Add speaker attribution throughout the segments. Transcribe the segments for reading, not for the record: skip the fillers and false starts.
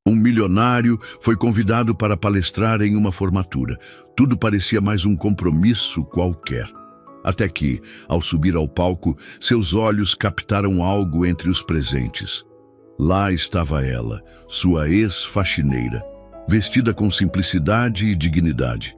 Speaker 1: Um milionário foi convidado para palestrar em uma formatura. Tudo parecia mais um compromisso qualquer. Até que, ao subir ao palco, seus olhos captaram algo entre os presentes. Lá estava ela, sua ex-faxineira, vestida com simplicidade e dignidade.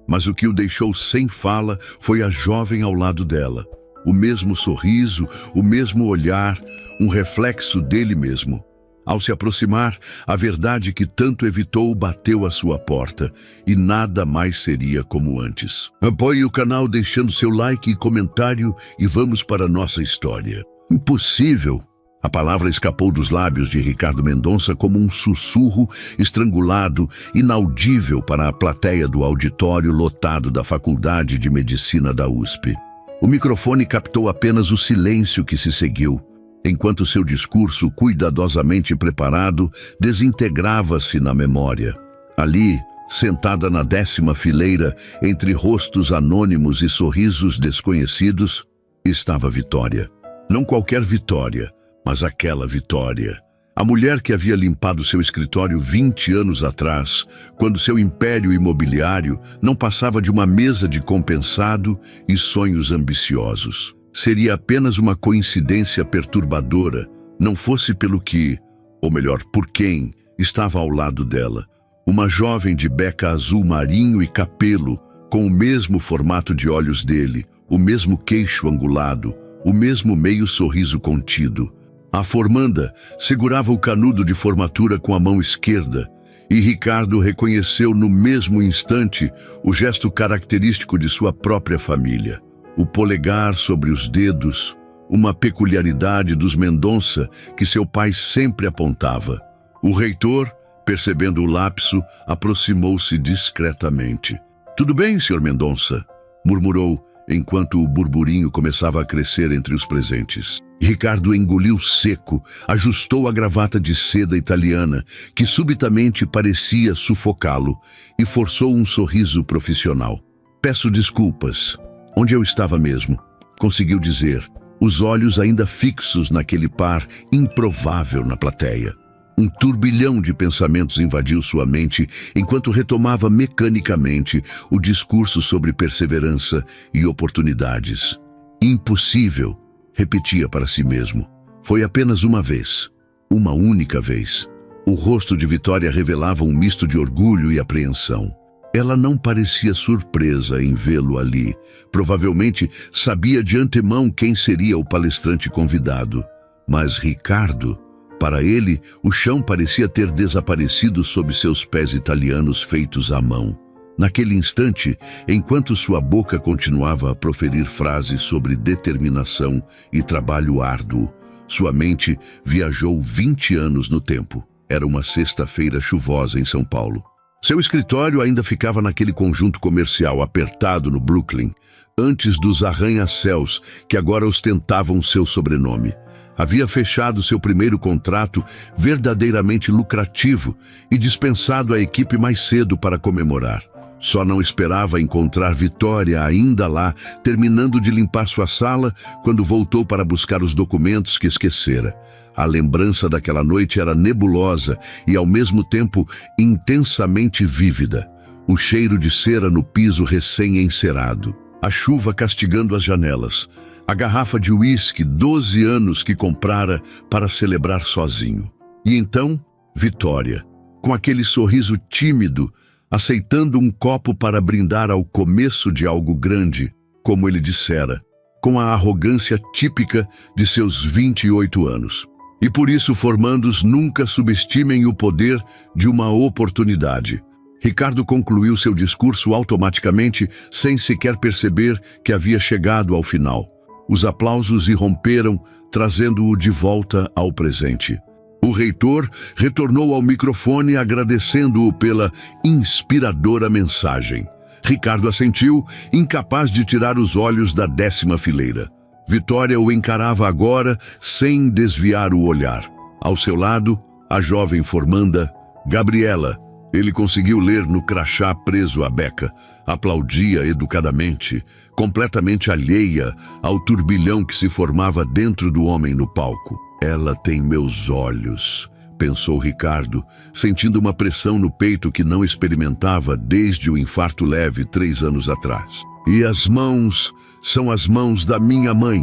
Speaker 1: Mas o que o deixou sem fala foi a jovem ao lado dela. O mesmo sorriso, o mesmo olhar, um reflexo dele mesmo. Ao se aproximar, a verdade que tanto evitou bateu à sua porta, e nada mais seria como antes. Apoie o canal deixando seu like e comentário e vamos para a nossa história. Impossível! A palavra escapou dos lábios de Ricardo Mendonça como um sussurro estrangulado, inaudível para a plateia do auditório lotado da Faculdade de Medicina da USP. O microfone captou apenas o silêncio que se seguiu, enquanto seu discurso, cuidadosamente preparado, desintegrava-se na memória. Ali, sentada na 10ª fileira, entre rostos anônimos e sorrisos desconhecidos, estava Vitória. Não qualquer Vitória, mas aquela Vitória. A mulher que havia limpado seu escritório 20 anos atrás, quando seu império imobiliário não passava de uma mesa de compensado e sonhos ambiciosos. Seria apenas uma coincidência perturbadora, não fosse pelo que, ou melhor, por quem, estava ao lado dela. Uma jovem de beca azul marinho e capelo, com o mesmo formato de olhos dele, o mesmo queixo angulado, o mesmo meio sorriso contido. A formanda segurava o canudo de formatura com a mão esquerda, e Ricardo reconheceu no mesmo instante o gesto característico de sua própria família. O polegar sobre os dedos, uma peculiaridade dos Mendonça que seu pai sempre apontava. O reitor, percebendo o lapso, aproximou-se discretamente. "Tudo bem, Sr. Mendonça?", murmurou, enquanto o burburinho começava a crescer entre os presentes. Ricardo engoliu seco, ajustou a gravata de seda italiana, que subitamente parecia sufocá-lo, e forçou um sorriso profissional. "Peço desculpas. Onde eu estava mesmo?", conseguiu dizer, os olhos ainda fixos naquele par improvável na plateia. Um turbilhão de pensamentos invadiu sua mente enquanto retomava mecanicamente o discurso sobre perseverança e oportunidades. "Impossível", repetia para si mesmo. Foi apenas uma vez, uma única vez. O rosto de Vitória revelava um misto de orgulho e apreensão. Ela não parecia surpresa em vê-lo ali. Provavelmente sabia de antemão quem seria o palestrante convidado. Mas Ricardo, para ele, o chão parecia ter desaparecido sob seus pés italianos feitos à mão. Naquele instante, enquanto sua boca continuava a proferir frases sobre determinação e trabalho árduo, sua mente viajou 20 anos no tempo. Era uma sexta-feira chuvosa em São Paulo. Seu escritório ainda ficava naquele conjunto comercial apertado no Brooklyn, antes dos arranha-céus que agora ostentavam seu sobrenome. Havia fechado seu primeiro contrato verdadeiramente lucrativo e dispensado a equipe mais cedo para comemorar. Só não esperava encontrar Vitória ainda lá, terminando de limpar sua sala, quando voltou para buscar os documentos que esquecera. A lembrança daquela noite era nebulosa e, ao mesmo tempo, intensamente vívida. O cheiro de cera no piso recém-encerado. A chuva castigando as janelas. A garrafa de uísque 12 anos que comprara para celebrar sozinho. E então, Vitória, com aquele sorriso tímido, aceitando um copo para brindar ao começo de algo grande, como ele dissera, com a arrogância típica de seus 28 anos. E por isso, formandos, nunca subestimem o poder de uma oportunidade. Ricardo concluiu seu discurso automaticamente, sem sequer perceber que havia chegado ao final. Os aplausos irromperam, trazendo-o de volta ao presente. O reitor retornou ao microfone agradecendo-o pela inspiradora mensagem. Ricardo assentiu, incapaz de tirar os olhos da 10ª fileira. Vitória o encarava agora sem desviar o olhar. Ao seu lado, a jovem formanda, Gabriela. Ele conseguiu ler no crachá preso à beca. Aplaudia educadamente, completamente alheia ao turbilhão que se formava dentro do homem no palco. "Ela tem meus olhos", pensou Ricardo, sentindo uma pressão no peito que não experimentava desde o infarto leve 3 anos atrás. E as mãos são as mãos da minha mãe.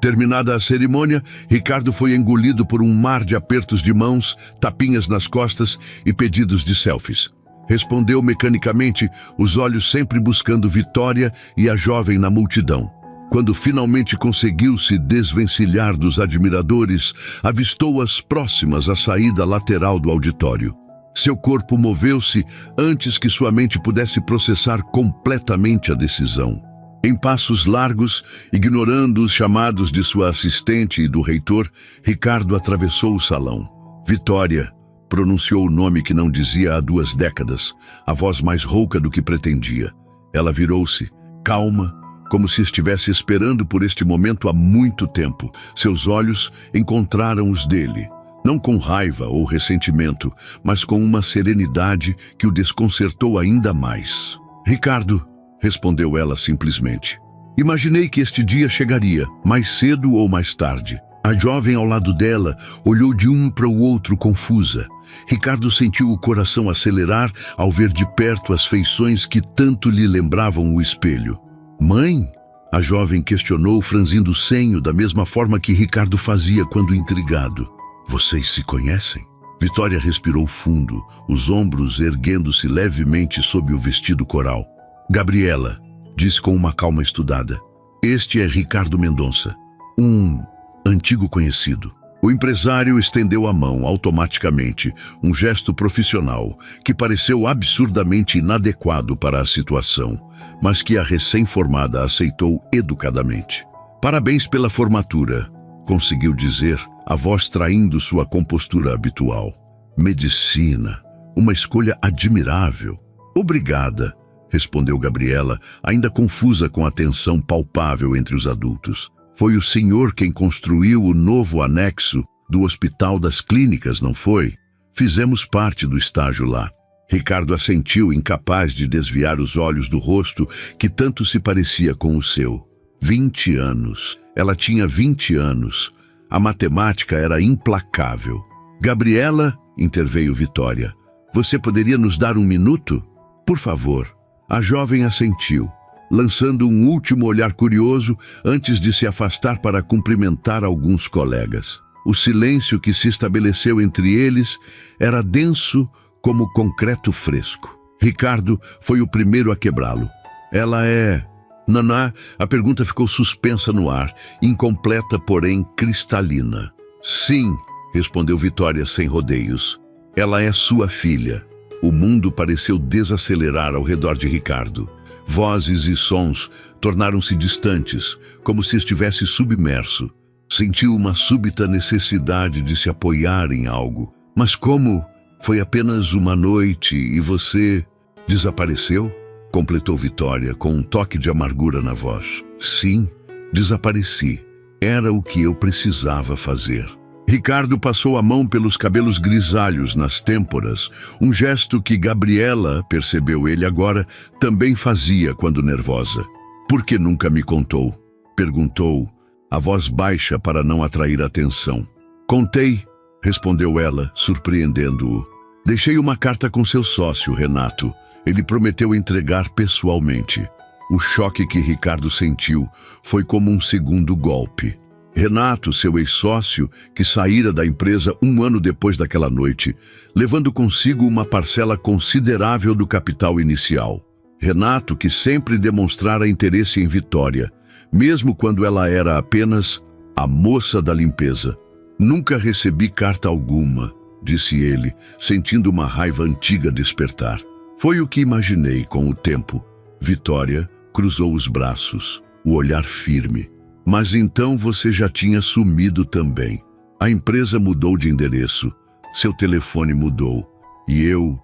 Speaker 1: Terminada a cerimônia, Ricardo foi engolido por um mar de apertos de mãos, tapinhas nas costas e pedidos de selfies. Respondeu mecanicamente, os olhos sempre buscando Vitória e a jovem na multidão. Quando finalmente conseguiu se desvencilhar dos admiradores, avistou-as próximas à saída lateral do auditório. Seu corpo moveu-se antes que sua mente pudesse processar completamente a decisão. Em passos largos, ignorando os chamados de sua assistente e do reitor, Ricardo atravessou o salão. Vitória, pronunciou o nome que não dizia há 2 décadas, a voz mais rouca do que pretendia. Ela virou-se, calma, como se estivesse esperando por este momento há muito tempo. Seus olhos encontraram os dele, não com raiva ou ressentimento, mas com uma serenidade que o desconcertou ainda mais. Ricardo, respondeu ela simplesmente. Imaginei que este dia chegaria, mais cedo ou mais tarde. A jovem ao lado dela olhou de um para o outro confusa. Ricardo sentiu o coração acelerar ao ver de perto as feições que tanto lhe lembravam o espelho. Mãe? A jovem questionou, franzindo o senho da mesma forma que Ricardo fazia quando intrigado. Vocês se conhecem? Vitória respirou fundo, os ombros erguendo-se levemente sob o vestido coral. Gabriela, disse com uma calma estudada. Este é Ricardo Mendonça, um antigo conhecido. O empresário estendeu a mão automaticamente, um gesto profissional que pareceu absurdamente inadequado para a situação, mas que a recém-formada aceitou educadamente. Parabéns pela formatura, conseguiu dizer, a voz traindo sua compostura habitual. Medicina, uma escolha admirável. Obrigada, respondeu Gabriela, ainda confusa com a tensão palpável entre os adultos. Foi o senhor quem construiu o novo anexo do Hospital das Clínicas, não foi? Fizemos parte do estágio lá. Ricardo assentiu, incapaz de desviar os olhos do rosto que tanto se parecia com o seu. 20 anos. Ela tinha 20 anos. A matemática era implacável. Gabriela, interveio Vitória, você poderia nos dar 1 minuto? Por favor. A jovem assentiu, lançando um último olhar curioso antes de se afastar para cumprimentar alguns colegas. O silêncio que se estabeleceu entre eles era denso como concreto fresco. Ricardo foi o primeiro a quebrá-lo. Ela é... Naná, a pergunta ficou suspensa no ar, incompleta, porém cristalina. Sim, respondeu Vitória sem rodeios. Ela é sua filha. O mundo pareceu desacelerar ao redor de Ricardo. Vozes e sons tornaram-se distantes, como se estivesse submerso. Sentiu uma súbita necessidade de se apoiar em algo. Mas como? Foi apenas uma noite e você desapareceu? Completou Vitória com um toque de amargura na voz. Sim, desapareci. Era o que eu precisava fazer. Ricardo passou a mão pelos cabelos grisalhos nas têmporas, um gesto que Gabriela, percebeu ele agora, também fazia quando nervosa. Por que nunca me contou? Perguntou, a voz baixa para não atrair atenção. Contei, respondeu ela, surpreendendo-o. Deixei uma carta com seu sócio, Renato. Ele prometeu entregar pessoalmente. O choque que Ricardo sentiu foi como um segundo golpe. Renato, seu ex-sócio, que saíra da empresa 1 ano depois daquela noite, levando consigo uma parcela considerável do capital inicial. Renato, que sempre demonstrara interesse em Vitória, mesmo quando ela era apenas a moça da limpeza. Nunca recebi carta alguma, disse ele, sentindo uma raiva antiga despertar. Foi o que imaginei com o tempo. Vitória cruzou os braços, o olhar firme. Mas então você já tinha sumido também. A empresa mudou de endereço, seu telefone mudou. E eu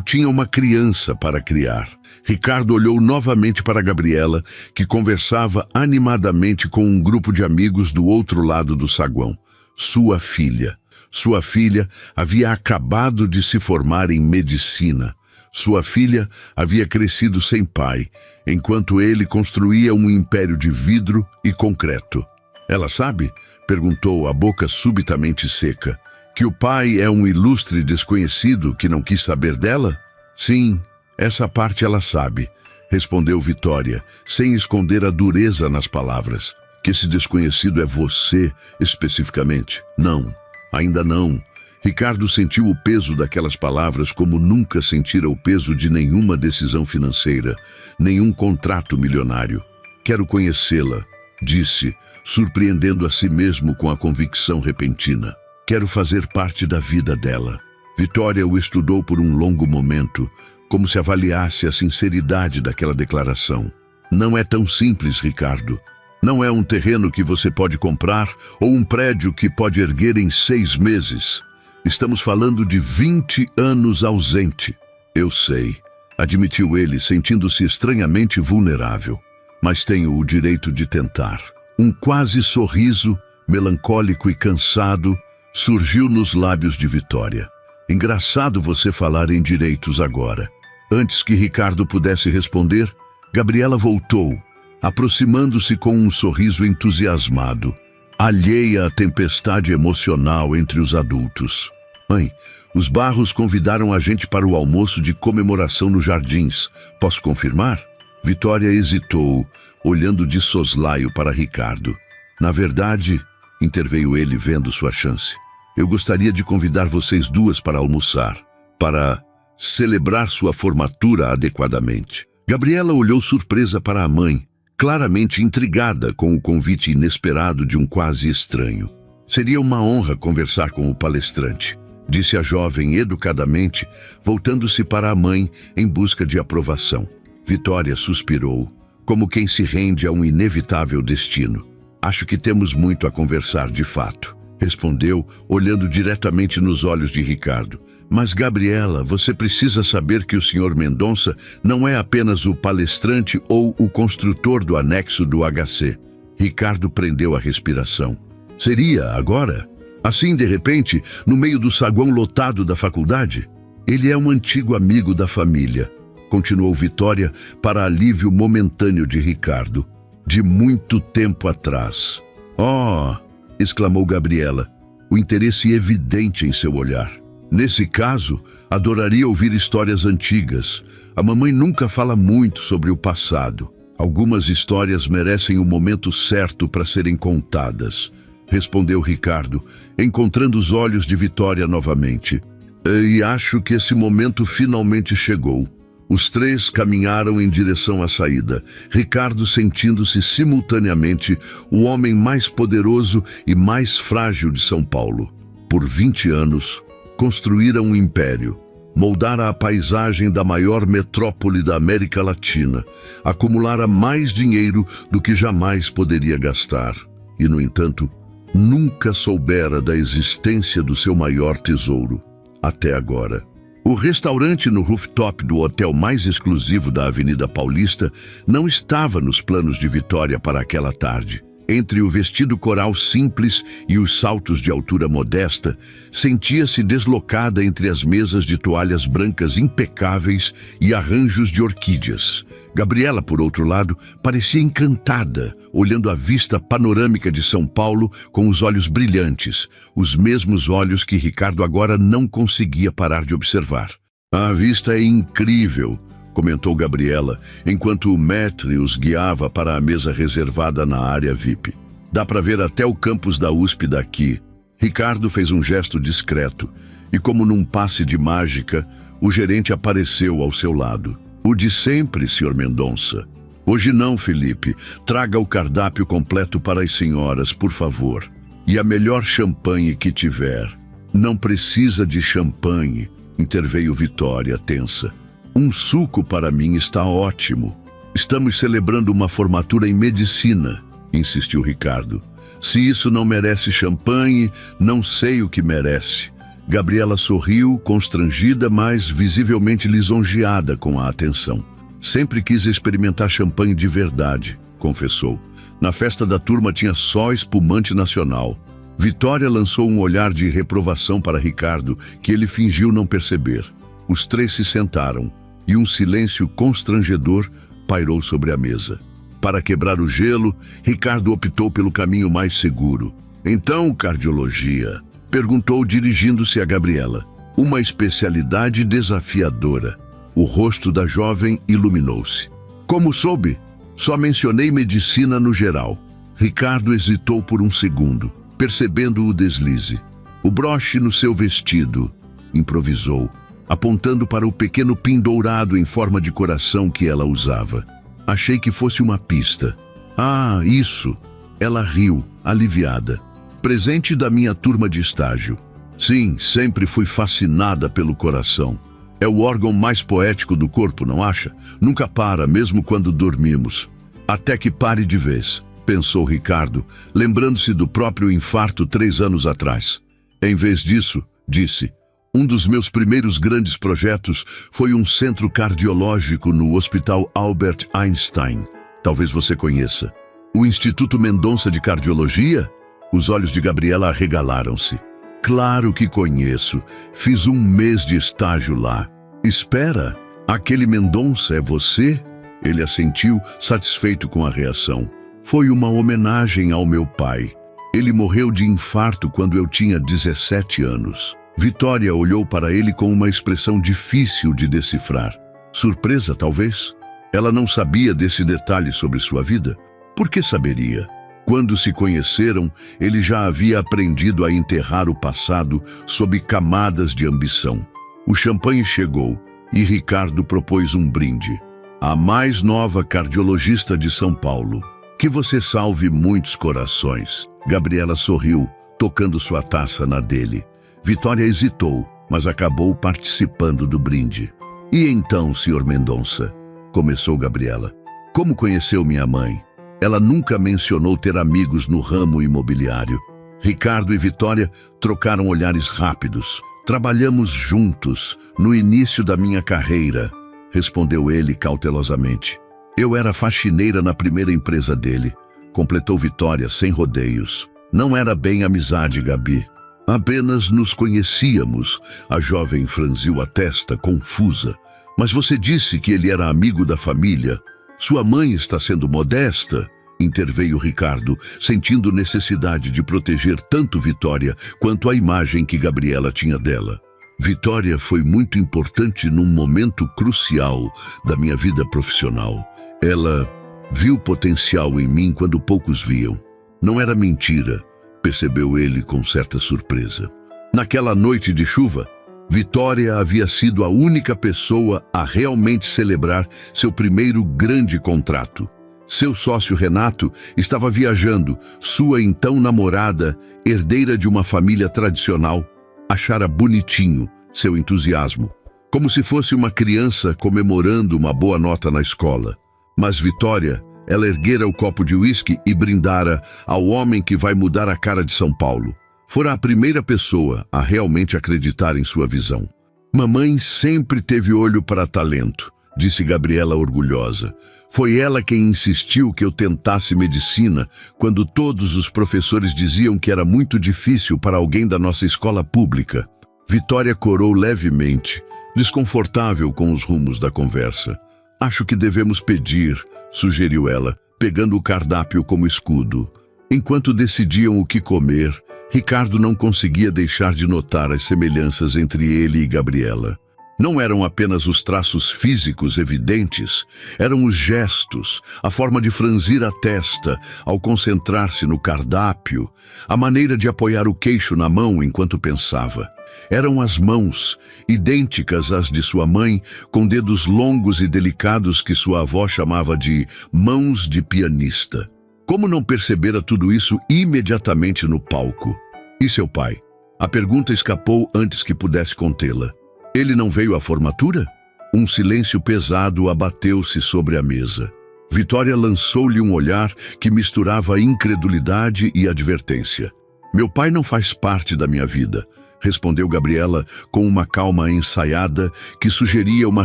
Speaker 1: tinha uma criança para criar. Ricardo olhou novamente para Gabriela, que conversava animadamente com um grupo de amigos do outro lado do saguão. Sua filha. Sua filha havia acabado de se formar em medicina. Sua filha havia crescido sem pai, enquanto ele construía um império de vidro e concreto. Ela sabe? Perguntou, a boca subitamente seca. Que o pai é um ilustre desconhecido que não quis saber dela? Sim, essa parte ela sabe, respondeu Vitória, sem esconder a dureza nas palavras. Que esse desconhecido é você, especificamente? Não, ainda não. Ricardo sentiu o peso daquelas palavras como nunca sentira o peso de nenhuma decisão financeira, nenhum contrato milionário. Quero conhecê-la, disse, surpreendendo a si mesmo com a convicção repentina. Quero fazer parte da vida dela. Vitória o estudou por um longo momento, como se avaliasse a sinceridade daquela declaração. Não é tão simples, Ricardo. Não é um terreno que você pode comprar ou um prédio que pode erguer em 6 meses. Estamos falando de 20 anos ausente. Eu sei, admitiu ele, sentindo-se estranhamente vulnerável. Mas tenho o direito de tentar. Um quase sorriso, melancólico e cansado, surgiu nos lábios de Vitória. Engraçado você falar em direitos agora. Antes que Ricardo pudesse responder, Gabriela voltou, aproximando-se com um sorriso entusiasmado, alheia à tempestade emocional entre os adultos. Mãe, os Barros convidaram a gente para o almoço de comemoração nos Jardins. Posso confirmar? Vitória hesitou, olhando de soslaio para Ricardo. Na verdade, interveio ele vendo sua chance, eu gostaria de convidar vocês duas para almoçar, para celebrar sua formatura adequadamente. Gabriela olhou surpresa para a mãe, claramente intrigada com o convite inesperado de um quase estranho. Seria uma honra conversar com o palestrante, disse a jovem educadamente, voltando-se para a mãe em busca de aprovação. Vitória suspirou, como quem se rende a um inevitável destino. Acho que temos muito a conversar de fato, respondeu, olhando diretamente nos olhos de Ricardo. Mas, Gabriela, você precisa saber que o Sr. Mendonça não é apenas o palestrante ou o construtor do anexo do HC. Ricardo prendeu a respiração. Seria agora? Assim, de repente, no meio do saguão lotado da faculdade? Ele é um antigo amigo da família, continuou Vitória para alívio momentâneo de Ricardo. De muito tempo atrás. Oh! Exclamou Gabriela, o interesse evidente em seu olhar. Nesse caso, adoraria ouvir histórias antigas. A mamãe nunca fala muito sobre o passado. Algumas histórias merecem o momento certo para serem contadas, respondeu Ricardo, encontrando os olhos de Vitória novamente. E acho que esse momento finalmente chegou. Os três caminharam em direção à saída, Ricardo sentindo-se simultaneamente o homem mais poderoso e mais frágil de São Paulo. Por 20 anos, construíra um império, moldara a paisagem da maior metrópole da América Latina, acumulara mais dinheiro do que jamais poderia gastar. E, no entanto, nunca soubera da existência do seu maior tesouro, até agora. O restaurante no rooftop do hotel mais exclusivo da Avenida Paulista não estava nos planos de Vitória para aquela tarde. Entre o vestido coral simples e os saltos de altura modesta, sentia-se deslocada entre as mesas de toalhas brancas impecáveis e arranjos de orquídeas. Gabriela, por outro lado, parecia encantada, olhando a vista panorâmica de São Paulo com os olhos brilhantes, os mesmos olhos que Ricardo agora não conseguia parar de observar. A vista é incrível, comentou Gabriela, enquanto o maître os guiava para a mesa reservada na área VIP. Dá para ver até o campus da USP daqui. Ricardo fez um gesto discreto, e como num passe de mágica, o gerente apareceu ao seu lado. O de sempre, Sr. Mendonça. Hoje não, Felipe. Traga o cardápio completo para as senhoras, por favor. E a melhor champanhe que tiver. Não precisa de champanhe, interveio Vitória, tensa. Um suco para mim está ótimo. Estamos celebrando uma formatura em medicina, insistiu Ricardo. Se isso não merece champanhe, não sei o que merece. Gabriela sorriu, constrangida, mas visivelmente lisonjeada com a atenção. Sempre quis experimentar champanhe de verdade, confessou. Na festa da turma tinha só espumante nacional. Vitória lançou um olhar de reprovação para Ricardo, que ele fingiu não perceber. Os três se sentaram, e um silêncio constrangedor pairou sobre a mesa. Para quebrar o gelo, Ricardo optou pelo caminho mais seguro. Então, cardiologia, Perguntou dirigindo-se a Gabriela. Uma especialidade desafiadora. O rosto da jovem iluminou-se. Como soube? Só mencionei medicina no geral. Ricardo hesitou por um segundo, percebendo o deslize. O broche no seu vestido, improvisou, apontando para o pequeno pin dourado em forma de coração que ela usava. Achei que fosse uma pista. Ah, isso! Ela riu, aliviada. Presente da minha turma de estágio. Sim, sempre fui fascinada pelo coração. É o órgão mais poético do corpo, não acha? Nunca para, mesmo quando dormimos. Até que pare de vez, pensou Ricardo, lembrando-se do próprio infarto 3 anos atrás. Em vez disso, disse, um dos meus primeiros grandes projetos foi um centro cardiológico no Hospital Albert Einstein. Talvez você conheça. O Instituto Mendonça de Cardiologia? Os olhos de Gabriela arregalaram-se. Claro que conheço. Fiz 1 mês de estágio lá. Espera, aquele Mendonça é você? Ele assentiu, satisfeito com a reação. Foi uma homenagem ao meu pai. Ele morreu de infarto quando eu tinha 17 anos. Vitória olhou para ele com uma expressão difícil de decifrar. Surpresa, talvez? Ela não sabia desse detalhe sobre sua vida. Por que saberia? Quando se conheceram, ele já havia aprendido a enterrar o passado sob camadas de ambição. O champanhe chegou e Ricardo propôs um brinde. A mais nova cardiologista de São Paulo. Que você salve muitos corações. Gabriela sorriu, tocando sua taça na dele. Vitória hesitou, mas acabou participando do brinde. E então, Sr. Mendonça? Começou Gabriela. Como conheceu minha mãe? Ela nunca mencionou ter amigos no ramo imobiliário. Ricardo e Vitória trocaram olhares rápidos. Trabalhamos juntos, no início da minha carreira, respondeu ele cautelosamente. Eu era faxineira na primeira empresa dele, completou Vitória sem rodeios. Não era bem amizade, Gabi. Apenas nos conhecíamos. A jovem franziu a testa, confusa. Mas você disse que ele era amigo da família. Sua mãe está sendo modesta, interveio Ricardo, sentindo necessidade de proteger tanto Vitória quanto a imagem que Gabriela tinha dela. Vitória foi muito importante num momento crucial da minha vida profissional. Ela viu potencial em mim quando poucos viam. Não era mentira, percebeu ele com certa surpresa. Naquela noite de chuva, Vitória havia sido a única pessoa a realmente celebrar seu primeiro grande contrato. Seu sócio Renato estava viajando, sua então namorada, herdeira de uma família tradicional, achara bonitinho seu entusiasmo, como se fosse uma criança comemorando uma boa nota na escola. Mas Vitória, ela erguera o copo de uísque e brindara ao homem que vai mudar a cara de São Paulo. Fora a primeira pessoa a realmente acreditar em sua visão. Mamãe sempre teve olho para talento, disse Gabriela orgulhosa. Foi ela quem insistiu que eu tentasse medicina quando todos os professores diziam que era muito difícil para alguém da nossa escola pública. Vitória corou levemente, desconfortável com os rumos da conversa. Acho que devemos pedir, sugeriu ela, pegando o cardápio como escudo. Enquanto decidiam o que comer, Ricardo não conseguia deixar de notar as semelhanças entre ele e Gabriela. Não eram apenas os traços físicos evidentes, eram os gestos, a forma de franzir a testa ao concentrar-se no cardápio, a maneira de apoiar o queixo na mão enquanto pensava. Eram as mãos, idênticas às de sua mãe, com dedos longos e delicados que sua avó chamava de mãos de pianista. Como não percebera tudo isso imediatamente no palco? E seu pai? A pergunta escapou antes que pudesse contê-la. Ele não veio à formatura? Um silêncio pesado abateu-se sobre a mesa. Vitória lançou-lhe um olhar que misturava incredulidade e advertência. Meu pai não faz parte da minha vida, respondeu Gabriela com uma calma ensaiada que sugeria uma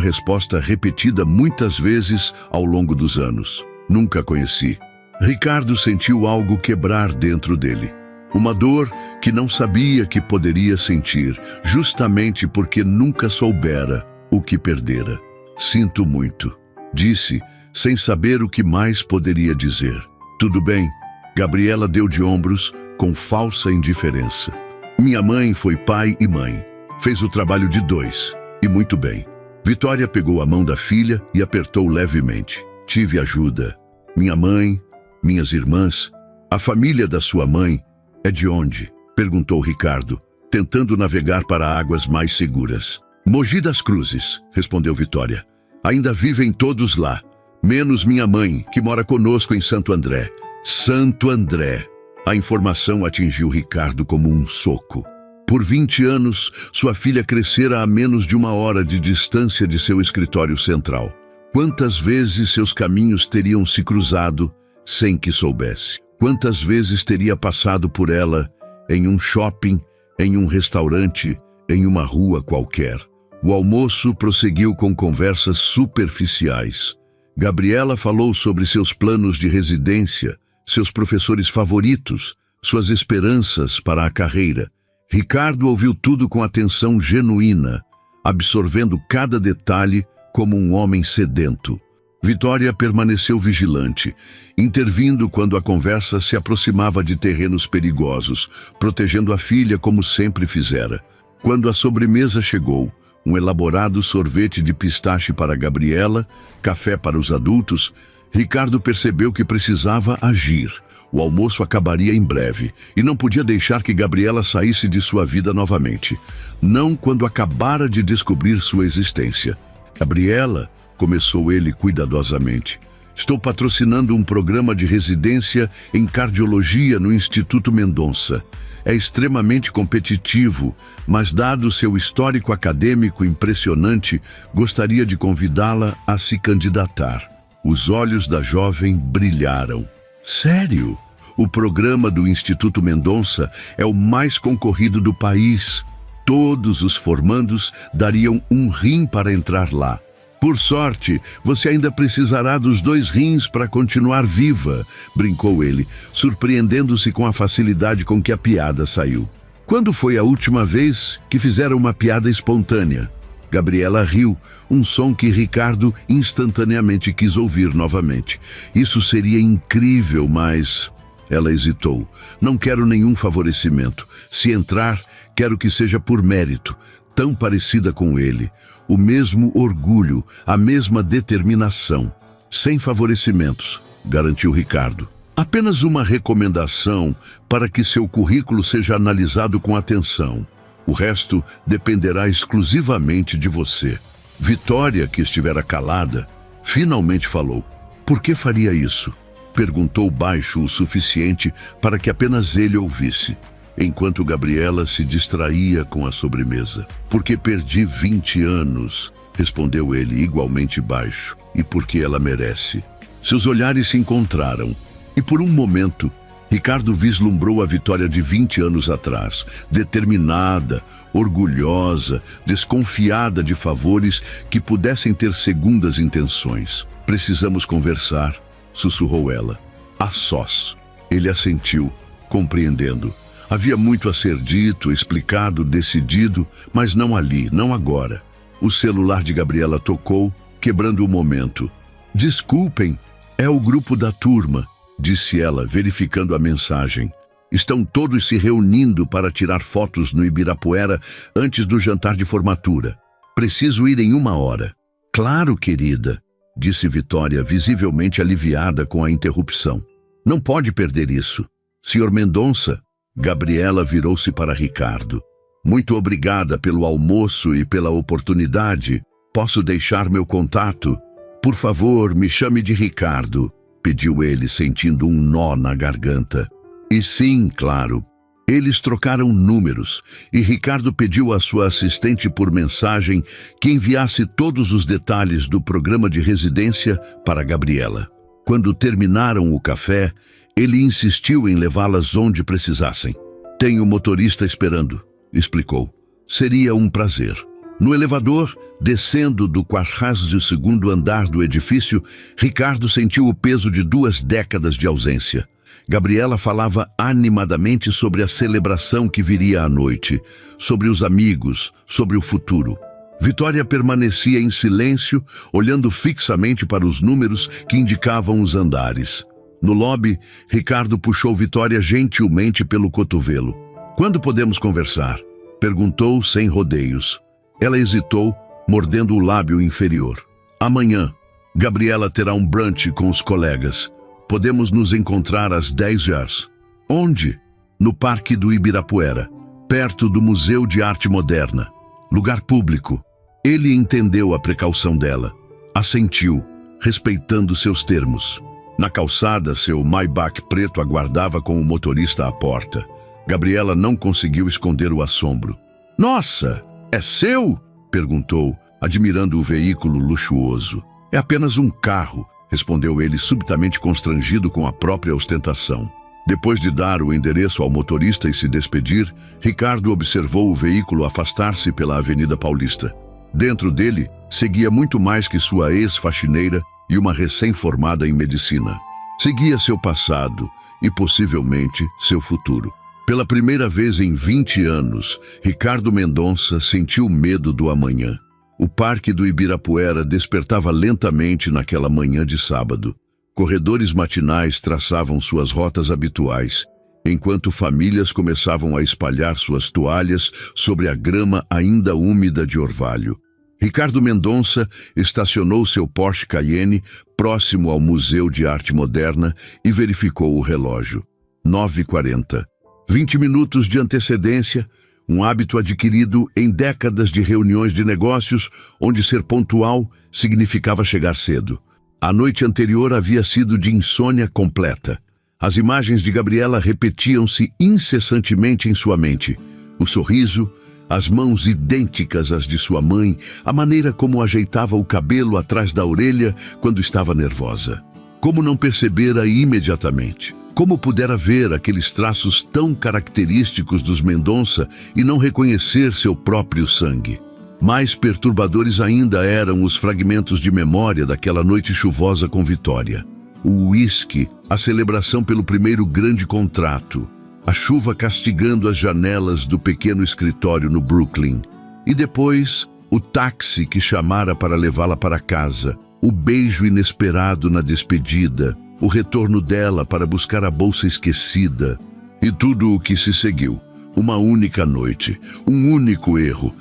Speaker 1: resposta repetida muitas vezes ao longo dos anos. Nunca conheci. Ricardo sentiu algo quebrar dentro dele. Uma dor que não sabia que poderia sentir, justamente porque nunca soubera o que perdera. Sinto muito, disse, sem saber o que mais poderia dizer. Tudo bem, Gabriela deu de ombros com falsa indiferença. Minha mãe foi pai e mãe. Fez o trabalho de dois. E muito bem. Vitória pegou a mão da filha e apertou levemente. Tive ajuda. Minha mãe, minhas irmãs. A família da sua mãe é de onde? Perguntou Ricardo, tentando navegar para águas mais seguras. Mogi das Cruzes, respondeu Vitória. Ainda vivem todos lá, menos minha mãe, que mora conosco em Santo André. Santo André. A informação atingiu Ricardo como um soco. Por 20 anos, sua filha crescera a menos de 1 hora de distância de seu escritório central. Quantas vezes seus caminhos teriam se cruzado sem que soubesse? Quantas vezes teria passado por ela em um shopping, em um restaurante, em uma rua qualquer? O almoço prosseguiu com conversas superficiais. Gabriela falou sobre seus planos de residência, seus professores favoritos, suas esperanças para a carreira. Ricardo ouviu tudo com atenção genuína, absorvendo cada detalhe como um homem sedento. Vitória permaneceu vigilante, intervindo quando a conversa se aproximava de terrenos perigosos, protegendo a filha como sempre fizera. Quando a sobremesa chegou, um elaborado sorvete de pistache para Gabriela, café para os adultos, Ricardo percebeu que precisava agir. O almoço acabaria em breve, e não podia deixar que Gabriela saísse de sua vida novamente. Não quando acabara de descobrir sua existência. Gabriela, começou ele cuidadosamente. Estou patrocinando um programa de residência em cardiologia no Instituto Mendonça. É extremamente competitivo, mas dado seu histórico acadêmico impressionante, gostaria de convidá-la a se candidatar. Os olhos da jovem brilharam. Sério? O programa do Instituto Mendonça é o mais concorrido do país. Todos os formandos dariam um rim para entrar lá. Por sorte, você ainda precisará dos 2 rins para continuar viva, brincou ele, surpreendendo-se com a facilidade com que a piada saiu. Quando foi a última vez que fizeram uma piada espontânea? Gabriela riu, um som que Ricardo instantaneamente quis ouvir novamente. Isso seria incrível, mas... Ela hesitou. Não quero nenhum favorecimento. Se entrar, quero que seja por mérito. Tão parecida com ele. O mesmo orgulho, a mesma determinação. Sem favorecimentos, garantiu Ricardo. Apenas uma recomendação para que seu currículo seja analisado com atenção. O resto dependerá exclusivamente de você. Vitória, que estivera calada, finalmente falou. Por que faria isso? Perguntou baixo o suficiente para que apenas ele ouvisse, enquanto Gabriela se distraía com a sobremesa. Porque perdi 20 anos, respondeu ele igualmente baixo, e porque ela merece. Seus olhares se encontraram, e por um momento, Ricardo vislumbrou a Vitória de 20 anos atrás, determinada, orgulhosa, desconfiada de favores que pudessem ter segundas intenções. Precisamos conversar, sussurrou ela. A sós. Ele assentiu, compreendendo. Havia muito a ser dito, explicado, decidido, mas não ali, não agora. O celular de Gabriela tocou, quebrando o momento. Desculpem, é o grupo da turma, disse ela, verificando a mensagem. Estão todos se reunindo para tirar fotos no Ibirapuera antes do jantar de formatura. Preciso ir em 1 hora. Claro, querida, disse Vitória, visivelmente aliviada com a interrupção. Não pode perder isso. Senhor Mendonça, Gabriela virou-se para Ricardo. Muito obrigada pelo almoço e pela oportunidade. Posso deixar meu contato? Por favor, me chame de Ricardo, pediu ele, sentindo um nó na garganta. E sim, claro. Eles trocaram números e Ricardo pediu à sua assistente por mensagem que enviasse todos os detalhes do programa de residência para Gabriela. Quando terminaram o café, ele insistiu em levá-las onde precisassem. Tenho motorista esperando, explicou. Seria um prazer. No elevador, descendo do 42º andar do edifício, Ricardo sentiu o peso de 2 décadas de ausência. Gabriela falava animadamente sobre a celebração que viria à noite, sobre os amigos, sobre o futuro. Vitória permanecia em silêncio, olhando fixamente para os números que indicavam os andares. No lobby, Ricardo puxou Vitória gentilmente pelo cotovelo. Quando podemos conversar? Perguntou sem rodeios. Ela hesitou, mordendo o lábio inferior. Amanhã. Gabriela terá um brunch com os colegas. Podemos nos encontrar às 10 horas. Onde? No Parque do Ibirapuera, perto do Museu de Arte Moderna. Lugar público. Ele entendeu a precaução dela. Assentiu, respeitando seus termos. Na calçada, seu Maybach preto aguardava com o motorista à porta. Gabriela não conseguiu esconder o assombro. "Nossa, é seu?" perguntou, admirando o veículo luxuoso. "É apenas um carro", respondeu ele, subitamente constrangido com a própria ostentação. Depois de dar o endereço ao motorista e se despedir, Ricardo observou o veículo afastar-se pela Avenida Paulista. Dentro dele, seguia muito mais que sua ex-faxineira e uma recém-formada em medicina. Seguia seu passado e, possivelmente, seu futuro. Pela primeira vez em 20 anos, Ricardo Mendonça sentiu medo do amanhã. O Parque do Ibirapuera despertava lentamente naquela manhã de sábado. Corredores matinais traçavam suas rotas habituais, enquanto famílias começavam a espalhar suas toalhas sobre a grama ainda úmida de orvalho. Ricardo Mendonça estacionou seu Porsche Cayenne próximo ao Museu de Arte Moderna e verificou o relógio. 9h40. 20 minutos de antecedência, um hábito adquirido em décadas de reuniões de negócios, onde ser pontual significava chegar cedo. A noite anterior havia sido de insônia completa. As imagens de Gabriela repetiam-se incessantemente em sua mente. O sorriso, as mãos idênticas às de sua mãe, a maneira como ajeitava o cabelo atrás da orelha quando estava nervosa. Como não percebera imediatamente? Como pudera ver aqueles traços tão característicos dos Mendonça e não reconhecer seu próprio sangue? Mais perturbadores ainda eram os fragmentos de memória daquela noite chuvosa com Vitória. O uísque, a celebração pelo primeiro grande contrato, a chuva castigando as janelas do pequeno escritório no Brooklyn. E depois, o táxi que chamara para levá-la para casa, o beijo inesperado na despedida, o retorno dela para buscar a bolsa esquecida e tudo o que se seguiu. Uma única noite, um único erro.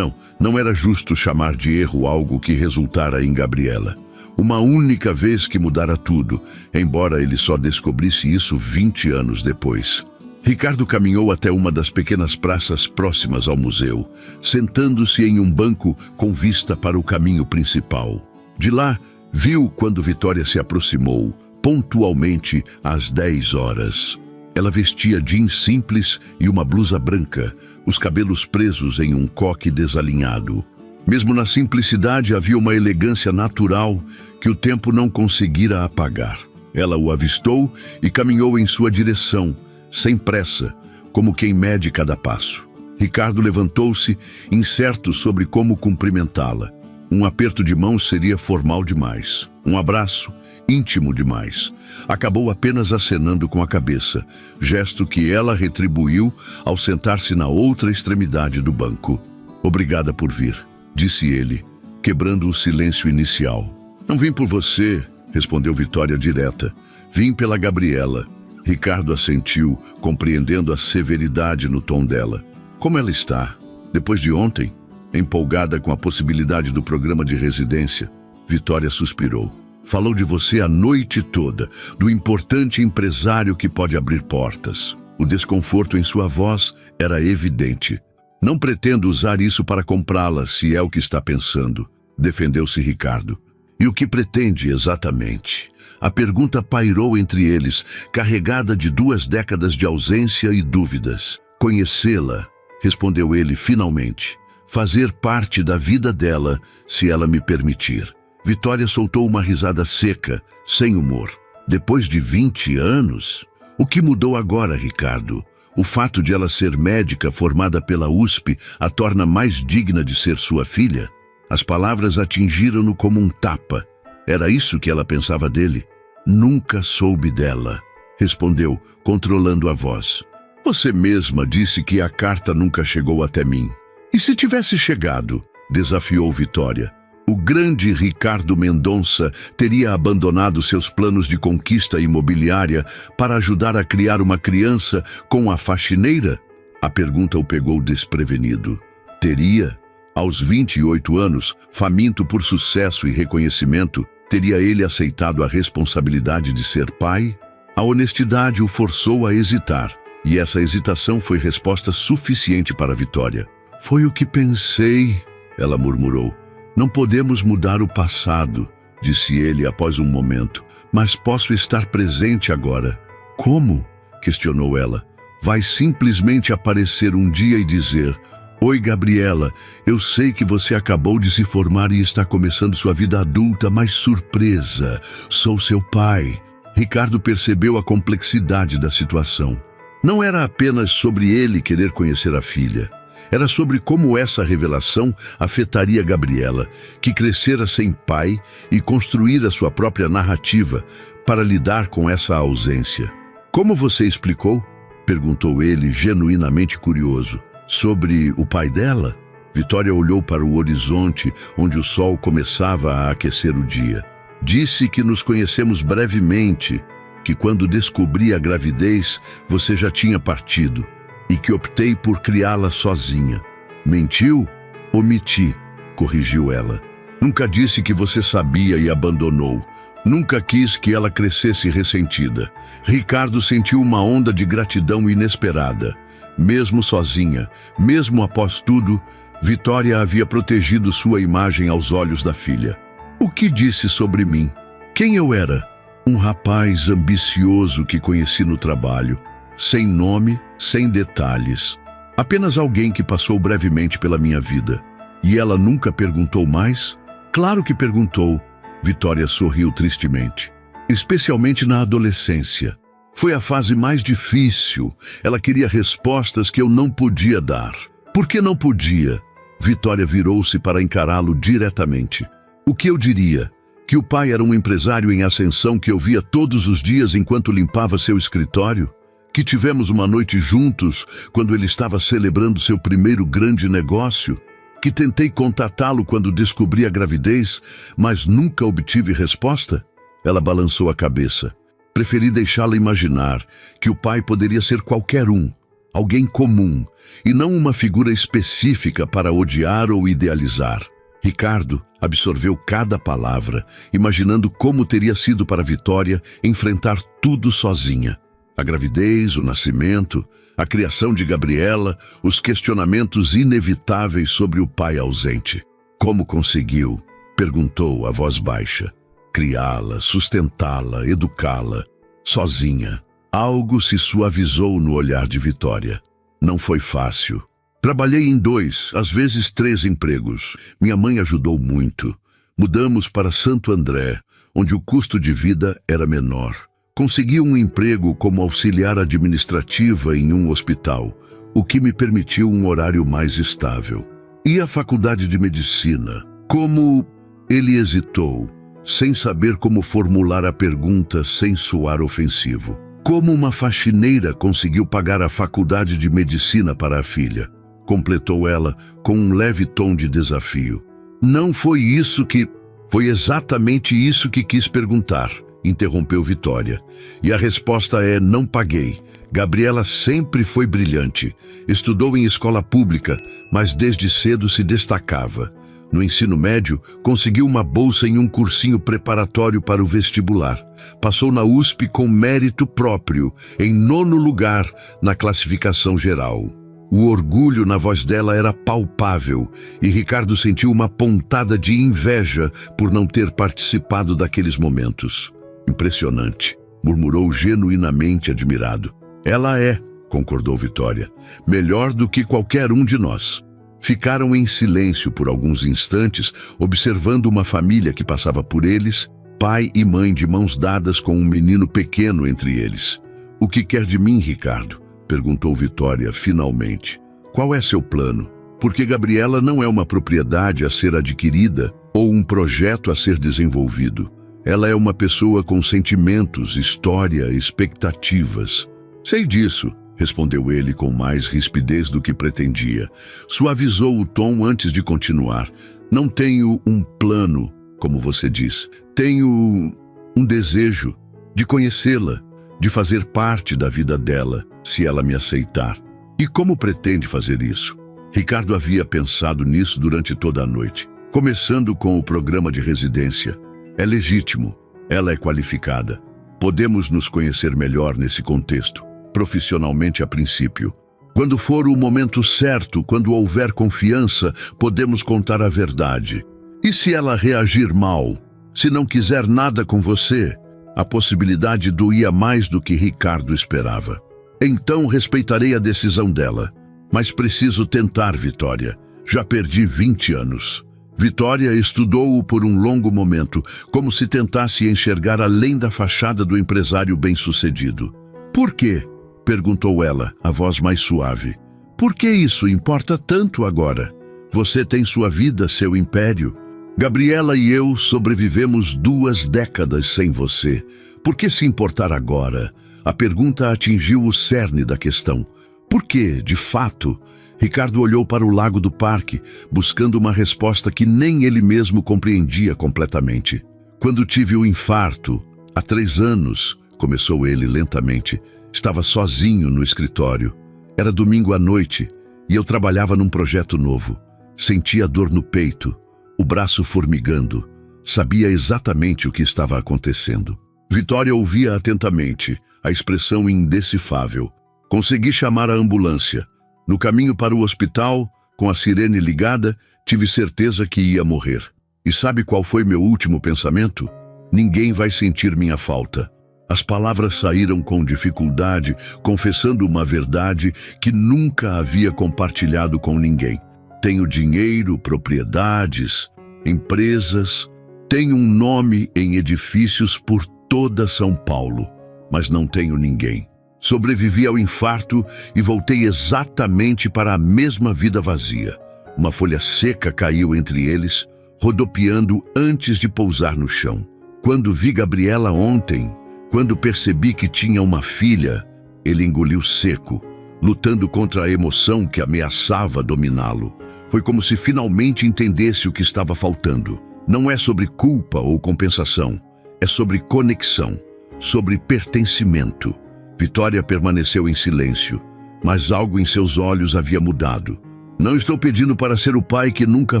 Speaker 1: Não era justo chamar de erro algo que resultara em Gabriela. Uma única vez que mudara tudo, embora ele só descobrisse isso 20 anos depois. Ricardo caminhou até uma das pequenas praças próximas ao museu, sentando-se em um banco com vista para o caminho principal. De lá, viu quando Vitória se aproximou, pontualmente às 10 horas. Ela vestia jeans simples e uma blusa branca, os cabelos presos em um coque desalinhado. Mesmo na simplicidade havia uma elegância natural que o tempo não conseguira apagar. Ela o avistou e caminhou em sua direção, sem pressa, como quem mede cada passo. Ricardo levantou-se, incerto sobre como cumprimentá-la. Um aperto de mão seria formal demais. Um abraço, íntimo demais. Acabou apenas acenando com a cabeça, gesto que ela retribuiu ao sentar-se na outra extremidade do banco. "Obrigada por vir", disse ele, quebrando o silêncio inicial. "Não vim por você", respondeu Vitória direta. "Vim pela Gabriela." Ricardo assentiu, compreendendo a severidade no tom dela. "Como ela está? Depois de ontem?" Empolgada com a possibilidade do programa de residência, Vitória suspirou. "Falou de você a noite toda, do importante empresário que pode abrir portas." O desconforto em sua voz era evidente. "Não pretendo usar isso para comprá-la, se é o que está pensando", defendeu-se Ricardo. "E o que pretende exatamente?" A pergunta pairou entre eles, carregada de 2 décadas de ausência e dúvidas. "Conhecê-la", respondeu ele finalmente. "Fazer parte da vida dela, se ela me permitir." Vitória soltou uma risada seca, sem humor. "Depois de 20 anos? O que mudou agora, Ricardo? O fato de ela ser médica formada pela USP a torna mais digna de ser sua filha?" As palavras atingiram-no como um tapa. Era isso que ela pensava dele? "Nunca soube dela", respondeu, controlando a voz. "Você mesma disse que a carta nunca chegou até mim." "E se tivesse chegado?", desafiou Vitória. O grande Ricardo Mendonça teria abandonado seus planos de conquista imobiliária para ajudar a criar uma criança com a faxineira? A pergunta o pegou desprevenido. Teria? Aos 28 anos, faminto por sucesso e reconhecimento, teria ele aceitado a responsabilidade de ser pai? A honestidade o forçou a hesitar, e essa hesitação foi resposta suficiente para a Vitória. Foi o que pensei, ela murmurou. Não podemos mudar o passado, disse ele após um momento, mas posso estar presente agora. Como? Questionou ela. Vai simplesmente aparecer um dia e dizer: Oi, Gabriela, eu sei que você acabou de se formar e está começando sua vida adulta, mas surpresa, sou seu pai. Ricardo percebeu a complexidade da situação. Não era apenas sobre ele querer conhecer a filha. Era sobre como essa revelação afetaria Gabriela, que crescera sem pai e construíra sua própria narrativa para lidar com essa ausência. Como você explicou? Perguntou ele, genuinamente curioso. Sobre o pai dela? Vitória olhou para o horizonte, onde o sol começava a aquecer o dia. Disse que nos conhecemos brevemente, que quando descobri a gravidez, você já tinha partido, e que optei por criá-la sozinha. Mentiu? Omiti, corrigiu ela. Nunca disse que você sabia e abandonou. Nunca quis que ela crescesse ressentida. Ricardo sentiu uma onda de gratidão inesperada. Mesmo sozinha, mesmo após tudo, Vitória havia protegido sua imagem aos olhos da filha. O que disse sobre mim? Quem eu era? Um rapaz ambicioso que conheci no trabalho, sem nome, sem detalhes. Apenas alguém que passou brevemente pela minha vida. E ela nunca perguntou mais? Claro que perguntou. Vitória sorriu tristemente. Especialmente na adolescência. Foi a fase mais difícil. Ela queria respostas que eu não podia dar. Por que não podia? Vitória virou-se para encará-lo diretamente. O que eu diria? Que o pai era um empresário em ascensão que eu via todos os dias enquanto limpava seu escritório? Que tivemos uma noite juntos quando ele estava celebrando seu primeiro grande negócio? Que tentei contatá-lo quando descobri a gravidez, mas nunca obtive resposta? Ela balançou a cabeça. Preferi deixá-la imaginar que o pai poderia ser qualquer um, alguém comum, e não uma figura específica para odiar ou idealizar. Ricardo absorveu cada palavra, imaginando como teria sido para Vitória enfrentar tudo sozinha. A gravidez, o nascimento, a criação de Gabriela, os questionamentos inevitáveis sobre o pai ausente. Como conseguiu? Perguntou a voz baixa. Criá-la, sustentá-la, educá-la, sozinha. Algo se suavizou no olhar de Vitória. Não foi fácil. Trabalhei em 2, às vezes 3 empregos. Minha mãe ajudou muito. Mudamos para Santo André, onde o custo de vida era menor. Consegui um emprego como auxiliar administrativa em um hospital, o que me permitiu um horário mais estável. E a faculdade de medicina? Como... Ele hesitou, sem saber como formular a pergunta sem soar ofensivo. Como uma faxineira conseguiu pagar a faculdade de medicina para a filha? Completou ela com um leve tom de desafio. Não foi isso que... Foi exatamente isso que quis perguntar, interrompeu Vitória. E a resposta é: não paguei. Gabriela sempre foi brilhante. Estudou em escola pública, mas desde cedo se destacava. No ensino médio, conseguiu uma bolsa em um cursinho preparatório para o vestibular. Passou na USP com mérito próprio, em 9º lugar na classificação geral. O orgulho na voz dela era palpável, e Ricardo sentiu uma pontada de inveja por não ter participado daqueles momentos. Impressionante, murmurou genuinamente admirado. Ela é, concordou Vitória, melhor do que qualquer um de nós. Ficaram em silêncio por alguns instantes, observando uma família que passava por eles, pai e mãe de mãos dadas com um menino pequeno entre eles. O que quer de mim, Ricardo? Perguntou Vitória finalmente. Qual é seu plano? Porque Gabriela não é uma propriedade a ser adquirida ou um projeto a ser desenvolvido. Ela é uma pessoa com sentimentos, história, expectativas. Sei disso, respondeu ele com mais rispidez do que pretendia. Suavizou o tom antes de continuar. Não tenho um plano, como você diz. Tenho um desejo de conhecê-la, de fazer parte da vida dela, se ela me aceitar. E como pretende fazer isso? Ricardo havia pensado nisso durante toda a noite. Começando com o programa de residência. É legítimo. Ela é qualificada. Podemos nos conhecer melhor nesse contexto, profissionalmente a princípio. Quando for o momento certo, quando houver confiança, podemos contar a verdade. E se ela reagir mal? Se não quiser nada com você? A possibilidade doía mais do que Ricardo esperava. Então respeitarei a decisão dela. Mas preciso tentar, Vitória. Já perdi 20 anos. Vitória estudou-o por um longo momento, como se tentasse enxergar além da fachada do empresário bem-sucedido. Por quê? Perguntou ela, a voz mais suave. Por que isso importa tanto agora? Você tem sua vida, seu império. Gabriela e eu sobrevivemos 2 décadas sem você. Por que se importar agora? A pergunta atingiu o cerne da questão. Por que, de fato? Ricardo olhou para o lago do parque, buscando uma resposta que nem ele mesmo compreendia completamente. Quando tive o infarto, há 3 anos, começou ele lentamente, estava sozinho no escritório. Era domingo à noite e eu trabalhava num projeto novo. Sentia dor no peito, o braço formigando. Sabia exatamente o que estava acontecendo. Vitória ouvia atentamente, a expressão indecifrável. Consegui chamar a ambulância. No caminho para o hospital, com a sirene ligada, tive certeza que ia morrer. E sabe qual foi meu último pensamento? Ninguém vai sentir minha falta. As palavras saíram com dificuldade, confessando uma verdade que nunca havia compartilhado com ninguém. Tenho dinheiro, propriedades, empresas, tenho um nome em edifícios por toda São Paulo, mas não tenho ninguém. Sobrevivi ao infarto e voltei exatamente para a mesma vida vazia. Uma folha seca caiu entre eles, rodopiando antes de pousar no chão. Quando vi Gabriela ontem, quando percebi que tinha uma filha, ele engoliu seco, lutando contra a emoção que ameaçava dominá-lo. Foi como se finalmente entendesse o que estava faltando. Não é sobre culpa ou compensação, é sobre conexão, sobre pertencimento. Vitória permaneceu em silêncio, mas algo em seus olhos havia mudado. Não estou pedindo para ser o pai que nunca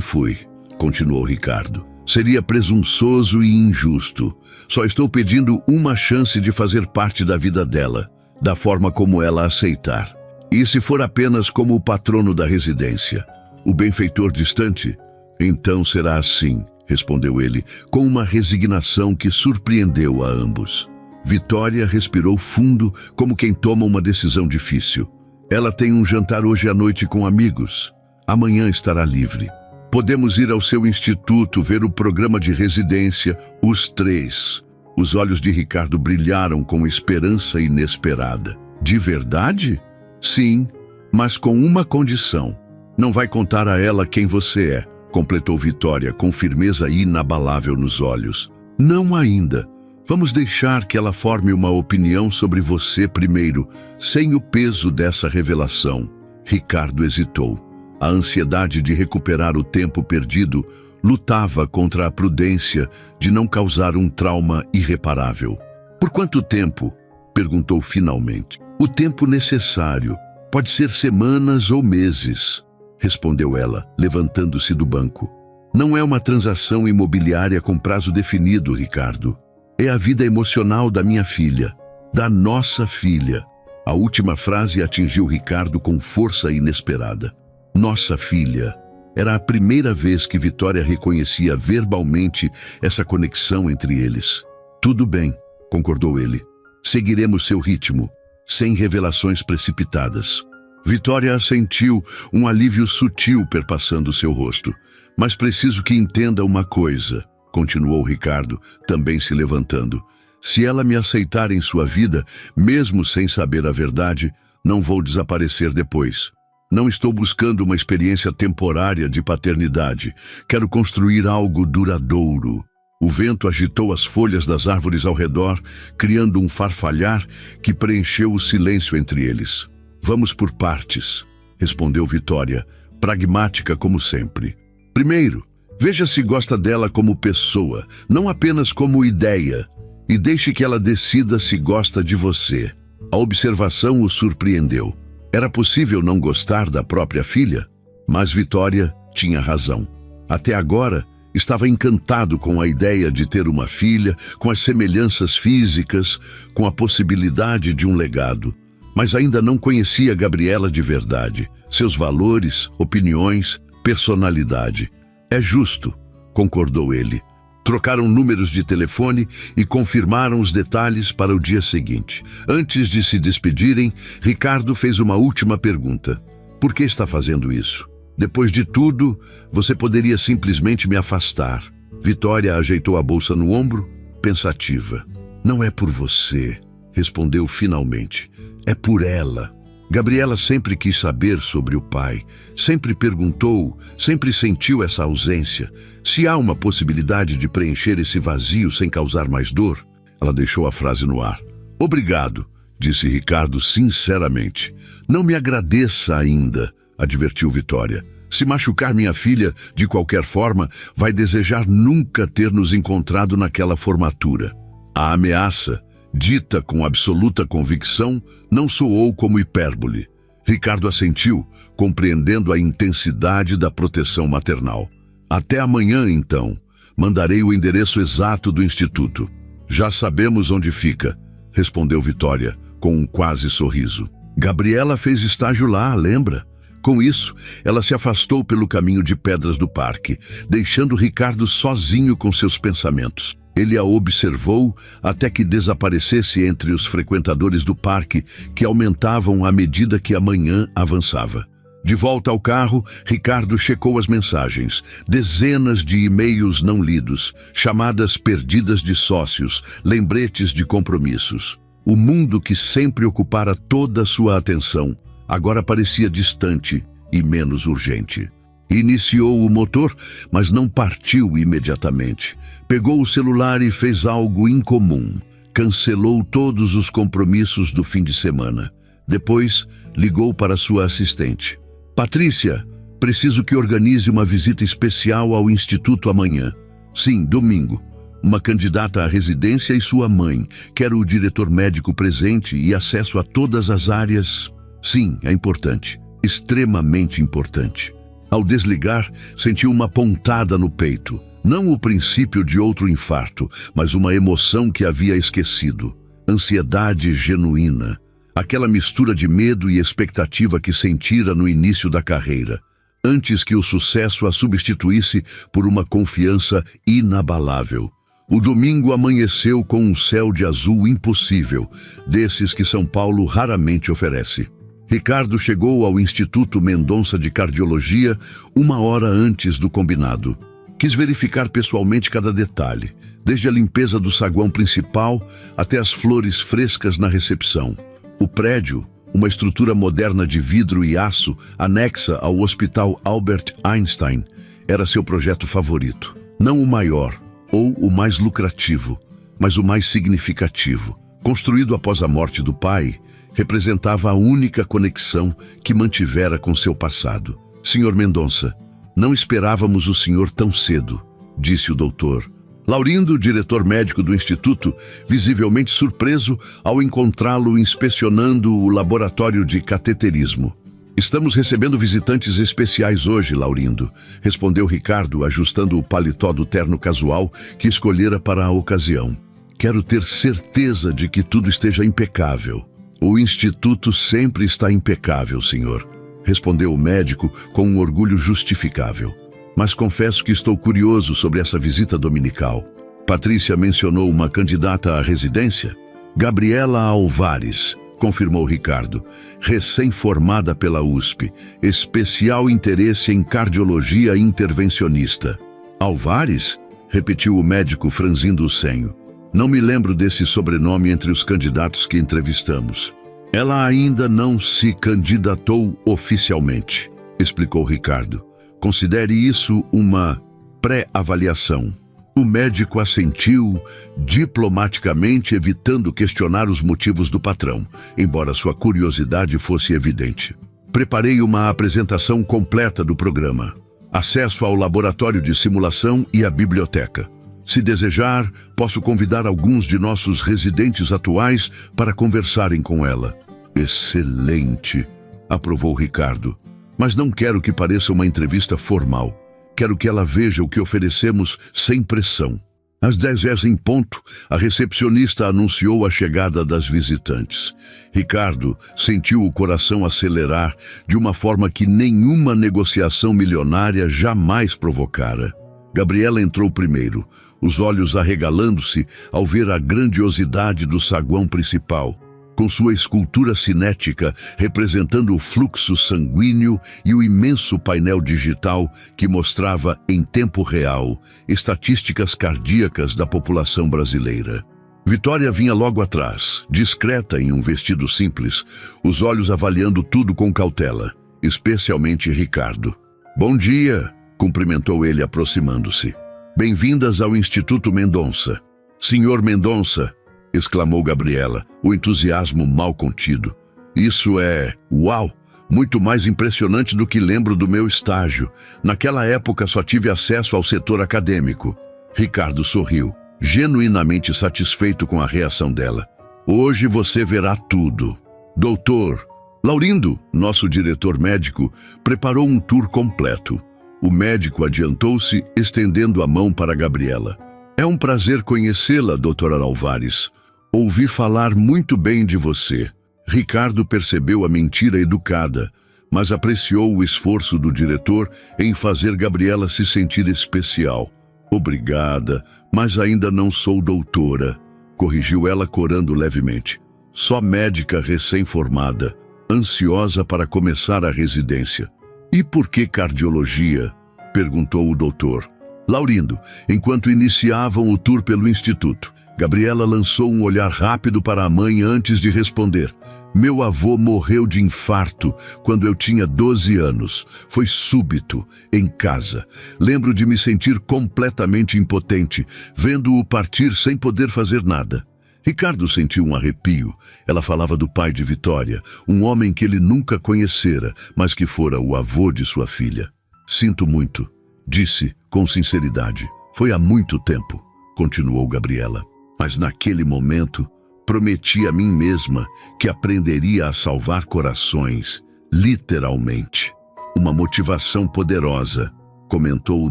Speaker 1: fui, continuou Ricardo. Seria presunçoso e injusto. Só estou pedindo uma chance de fazer parte da vida dela, da forma como ela aceitar. E se for apenas como o patrono da residência, o benfeitor distante? Então será assim, respondeu ele, com uma resignação que surpreendeu a ambos. Vitória respirou fundo, como quem toma uma decisão difícil. Ela tem um jantar hoje à noite com amigos. Amanhã estará livre. Podemos ir ao seu instituto, ver o programa de residência, os 3. Os olhos de Ricardo brilharam com esperança inesperada. De verdade? Sim, mas com uma condição. Não vai contar a ela quem você é, completou Vitória com firmeza inabalável nos olhos. Não ainda. Vamos deixar que ela forme uma opinião sobre você primeiro, sem o peso dessa revelação. Ricardo hesitou. A ansiedade de recuperar o tempo perdido lutava contra a prudência de não causar um trauma irreparável. Por quanto tempo? Perguntou finalmente. O tempo necessário. Pode ser semanas ou meses, respondeu ela, levantando-se do banco. Não é uma transação imobiliária com prazo definido, Ricardo. É a vida emocional da minha filha, da nossa filha. A última frase atingiu Ricardo com força inesperada. Nossa filha. Era a primeira vez que Vitória reconhecia verbalmente essa conexão entre eles. Tudo bem, concordou ele. Seguiremos seu ritmo, sem revelações precipitadas. Vitória assentiu, um alívio sutil perpassando seu rosto. Mas preciso que entenda uma coisa, continuou Ricardo, também se levantando. Se ela me aceitar em sua vida, mesmo sem saber a verdade, não vou desaparecer depois. Não estou buscando uma experiência temporária de paternidade. Quero construir algo duradouro. O vento agitou as folhas das árvores ao redor, criando um farfalhar que preencheu o silêncio entre eles. Vamos por partes, respondeu Vitória, pragmática como sempre. Primeiro, veja se gosta dela como pessoa, não apenas como ideia, e deixe que ela decida se gosta de você. A observação o surpreendeu. Era possível não gostar da própria filha? Mas Vitória tinha razão. Até agora, estava encantado com a ideia de ter uma filha, com as semelhanças físicas, com a possibilidade de um legado. Mas ainda não conhecia Gabriela de verdade, seus valores, opiniões, personalidade. É justo, concordou ele. Trocaram números de telefone e confirmaram os detalhes para o dia seguinte. Antes de se despedirem, Ricardo fez uma última pergunta. Por que está fazendo isso? Depois de tudo, você poderia simplesmente me afastar. Vitória ajeitou a bolsa no ombro, pensativa. Não é por você, respondeu finalmente. É por ela. Gabriela sempre quis saber sobre o pai, sempre perguntou, sempre sentiu essa ausência. Se há uma possibilidade de preencher esse vazio sem causar mais dor, ela deixou a frase no ar. Obrigado, disse Ricardo sinceramente. Não me agradeça ainda, advertiu Vitória. Se machucar minha filha, de qualquer forma, vai desejar nunca ter nos encontrado naquela formatura. A ameaça, dita com absoluta convicção, não soou como hipérbole. Ricardo assentiu, compreendendo a intensidade da proteção maternal. Até amanhã, então. Mandarei o endereço exato do instituto. Já sabemos onde fica, respondeu Vitória, com um quase sorriso. Gabriela fez estágio lá, lembra? Com isso, ela se afastou pelo caminho de pedras do parque, deixando Ricardo sozinho com seus pensamentos. Ele a observou até que desaparecesse entre os frequentadores do parque, que aumentavam à medida que a manhã avançava. De volta ao carro, Ricardo checou as mensagens. Dezenas de e-mails não lidos, chamadas perdidas de sócios, lembretes de compromissos. O mundo que sempre ocupara toda a sua atenção, agora parecia distante e menos urgente. Iniciou o motor, mas não partiu imediatamente. Pegou o celular e fez algo incomum. Cancelou todos os compromissos do fim de semana. Depois, ligou para sua assistente. Patrícia, preciso que organize uma visita especial ao instituto amanhã. Sim, domingo. Uma candidata à residência e sua mãe. Quero o diretor médico presente e acesso a todas as áreas. Sim, é importante. Extremamente importante. Ao desligar, sentiu uma pontada no peito. Não o princípio de outro infarto, mas uma emoção que havia esquecido. Ansiedade genuína. Aquela mistura de medo e expectativa que sentira no início da carreira, antes que o sucesso a substituísse por uma confiança inabalável. O domingo amanheceu com um céu de azul impossível, desses que São Paulo raramente oferece. Ricardo chegou ao Instituto Mendonça de Cardiologia 1 hora antes do combinado. Quis verificar pessoalmente cada detalhe, desde a limpeza do saguão principal até as flores frescas na recepção. O prédio, uma estrutura moderna de vidro e aço, anexa ao Hospital Albert Einstein, era seu projeto favorito. Não o maior ou o mais lucrativo, mas o mais significativo. Construído após a morte do pai, representava a única conexão que mantivera com seu passado. Senhor Mendonça, não esperávamos o senhor tão cedo, disse o doutor. Laurindo, diretor médico do instituto, visivelmente surpreso ao encontrá-lo inspecionando o laboratório de cateterismo. Estamos recebendo visitantes especiais hoje, Laurindo, respondeu Ricardo, ajustando o paletó do terno casual que escolhera para a ocasião. Quero ter certeza de que tudo esteja impecável. O instituto sempre está impecável, senhor, respondeu o médico com um orgulho justificável. Mas confesso que estou curioso sobre essa visita dominical. Patrícia mencionou uma candidata à residência? Gabriela Alvares, confirmou Ricardo, recém-formada pela USP, especial interesse em cardiologia intervencionista. Alvares? Repetiu o médico franzindo o senho. Não me lembro desse sobrenome entre os candidatos que entrevistamos. Ela ainda não se candidatou oficialmente, explicou Ricardo. Considere isso uma pré-avaliação. O médico assentiu, diplomaticamente evitando questionar os motivos do patrão, embora sua curiosidade fosse evidente. Preparei uma apresentação completa do programa. Acesso ao laboratório de simulação e à biblioteca. Se desejar, posso convidar alguns de nossos residentes atuais para conversarem com ela. Excelente! aprovou Ricardo. Mas não quero que pareça uma entrevista formal. Quero que ela veja o que oferecemos sem pressão. Às 10h em ponto, a recepcionista anunciou a chegada das visitantes. Ricardo sentiu o coração acelerar de uma forma que nenhuma negociação milionária jamais provocara. Gabriela entrou primeiro, os olhos arregalando-se ao ver a grandiosidade do saguão principal, com sua escultura cinética representando o fluxo sanguíneo e o imenso painel digital que mostrava em tempo real estatísticas cardíacas da população brasileira. Vitória vinha logo atrás, discreta em um vestido simples, os olhos avaliando tudo com cautela, especialmente Ricardo. "Bom dia", cumprimentou ele aproximando-se. "Bem-vindas ao Instituto Mendonça." "Senhor Mendonça", exclamou Gabriela, o entusiasmo mal contido. "Isso é... uau! Muito mais impressionante do que lembro do meu estágio. Naquela época só tive acesso ao setor acadêmico." Ricardo sorriu, genuinamente satisfeito com a reação dela. "Hoje você verá tudo." "Doutor Laurindo", nosso diretor médico, preparou um tour completo. O médico adiantou-se, estendendo a mão para Gabriela. "É um prazer conhecê-la, doutora Alvares. Ouvi falar muito bem de você." Ricardo percebeu a mentira educada, mas apreciou o esforço do diretor em fazer Gabriela se sentir especial. "Obrigada, mas ainda não sou doutora", corrigiu ela corando levemente. "Só médica recém-formada, ansiosa para começar a residência." "E por que cardiologia?", perguntou o doutor. Laurindo, enquanto iniciavam o tour pelo instituto, Gabriela lançou um olhar rápido para a mãe antes de responder. "Meu avô morreu de infarto quando eu tinha 12 anos. Foi súbito, em casa. Lembro de me sentir completamente impotente, vendo-o partir sem poder fazer nada." Ricardo sentiu um arrepio. Ela falava do pai de Vitória, um homem que ele nunca conhecera, mas que fora o avô de sua filha. "Sinto muito", disse com sinceridade. "Foi há muito tempo", continuou Gabriela. "Mas naquele momento, prometi a mim mesma que aprenderia a salvar corações, literalmente." "Uma motivação poderosa", comentou o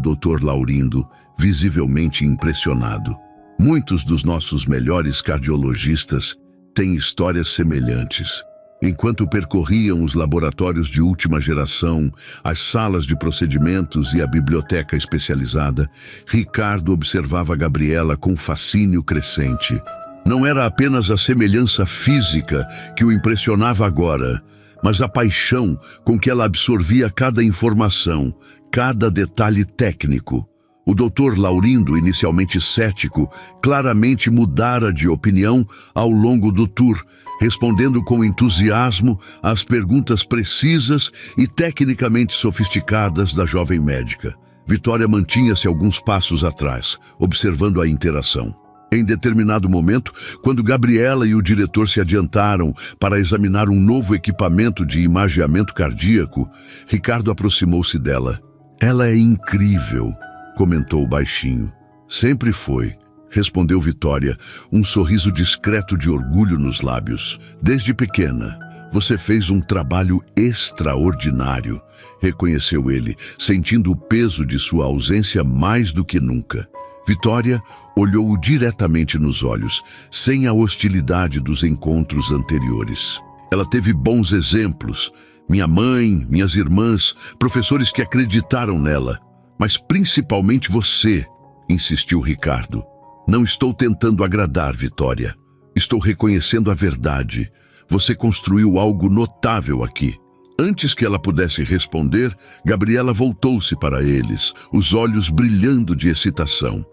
Speaker 1: Dr. Laurindo, visivelmente impressionado. "Muitos dos nossos melhores cardiologistas têm histórias semelhantes." Enquanto percorriam os laboratórios de última geração, as salas de procedimentos e a biblioteca especializada, Ricardo observava Gabriela com fascínio crescente. Não era apenas a semelhança física que o impressionava agora, mas a paixão com que ela absorvia cada informação, cada detalhe técnico. O Dr. Laurindo, inicialmente cético, claramente mudara de opinião ao longo do tour, respondendo com entusiasmo às perguntas precisas e tecnicamente sofisticadas da jovem médica. Vitória mantinha-se alguns passos atrás, observando a interação. Em determinado momento, quando Gabriela e o diretor se adiantaram para examinar um novo equipamento de imageamento cardíaco, Ricardo aproximou-se dela. "Ela é incrível", comentou baixinho. "Sempre foi", respondeu Vitória, um sorriso discreto de orgulho nos lábios. "Desde pequena, você fez um trabalho extraordinário", reconheceu ele, sentindo o peso de sua ausência mais do que nunca. Vitória olhou-o diretamente nos olhos, sem a hostilidade dos encontros anteriores. Ela teve bons exemplos, minha mãe, minhas irmãs, professores que acreditaram nela. "Mas principalmente você", insistiu Ricardo. "Não estou tentando agradar, Vitória. Estou reconhecendo a verdade. Você construiu algo notável aqui." Antes que ela pudesse responder, Gabriela voltou-se para eles, os olhos brilhando de excitação.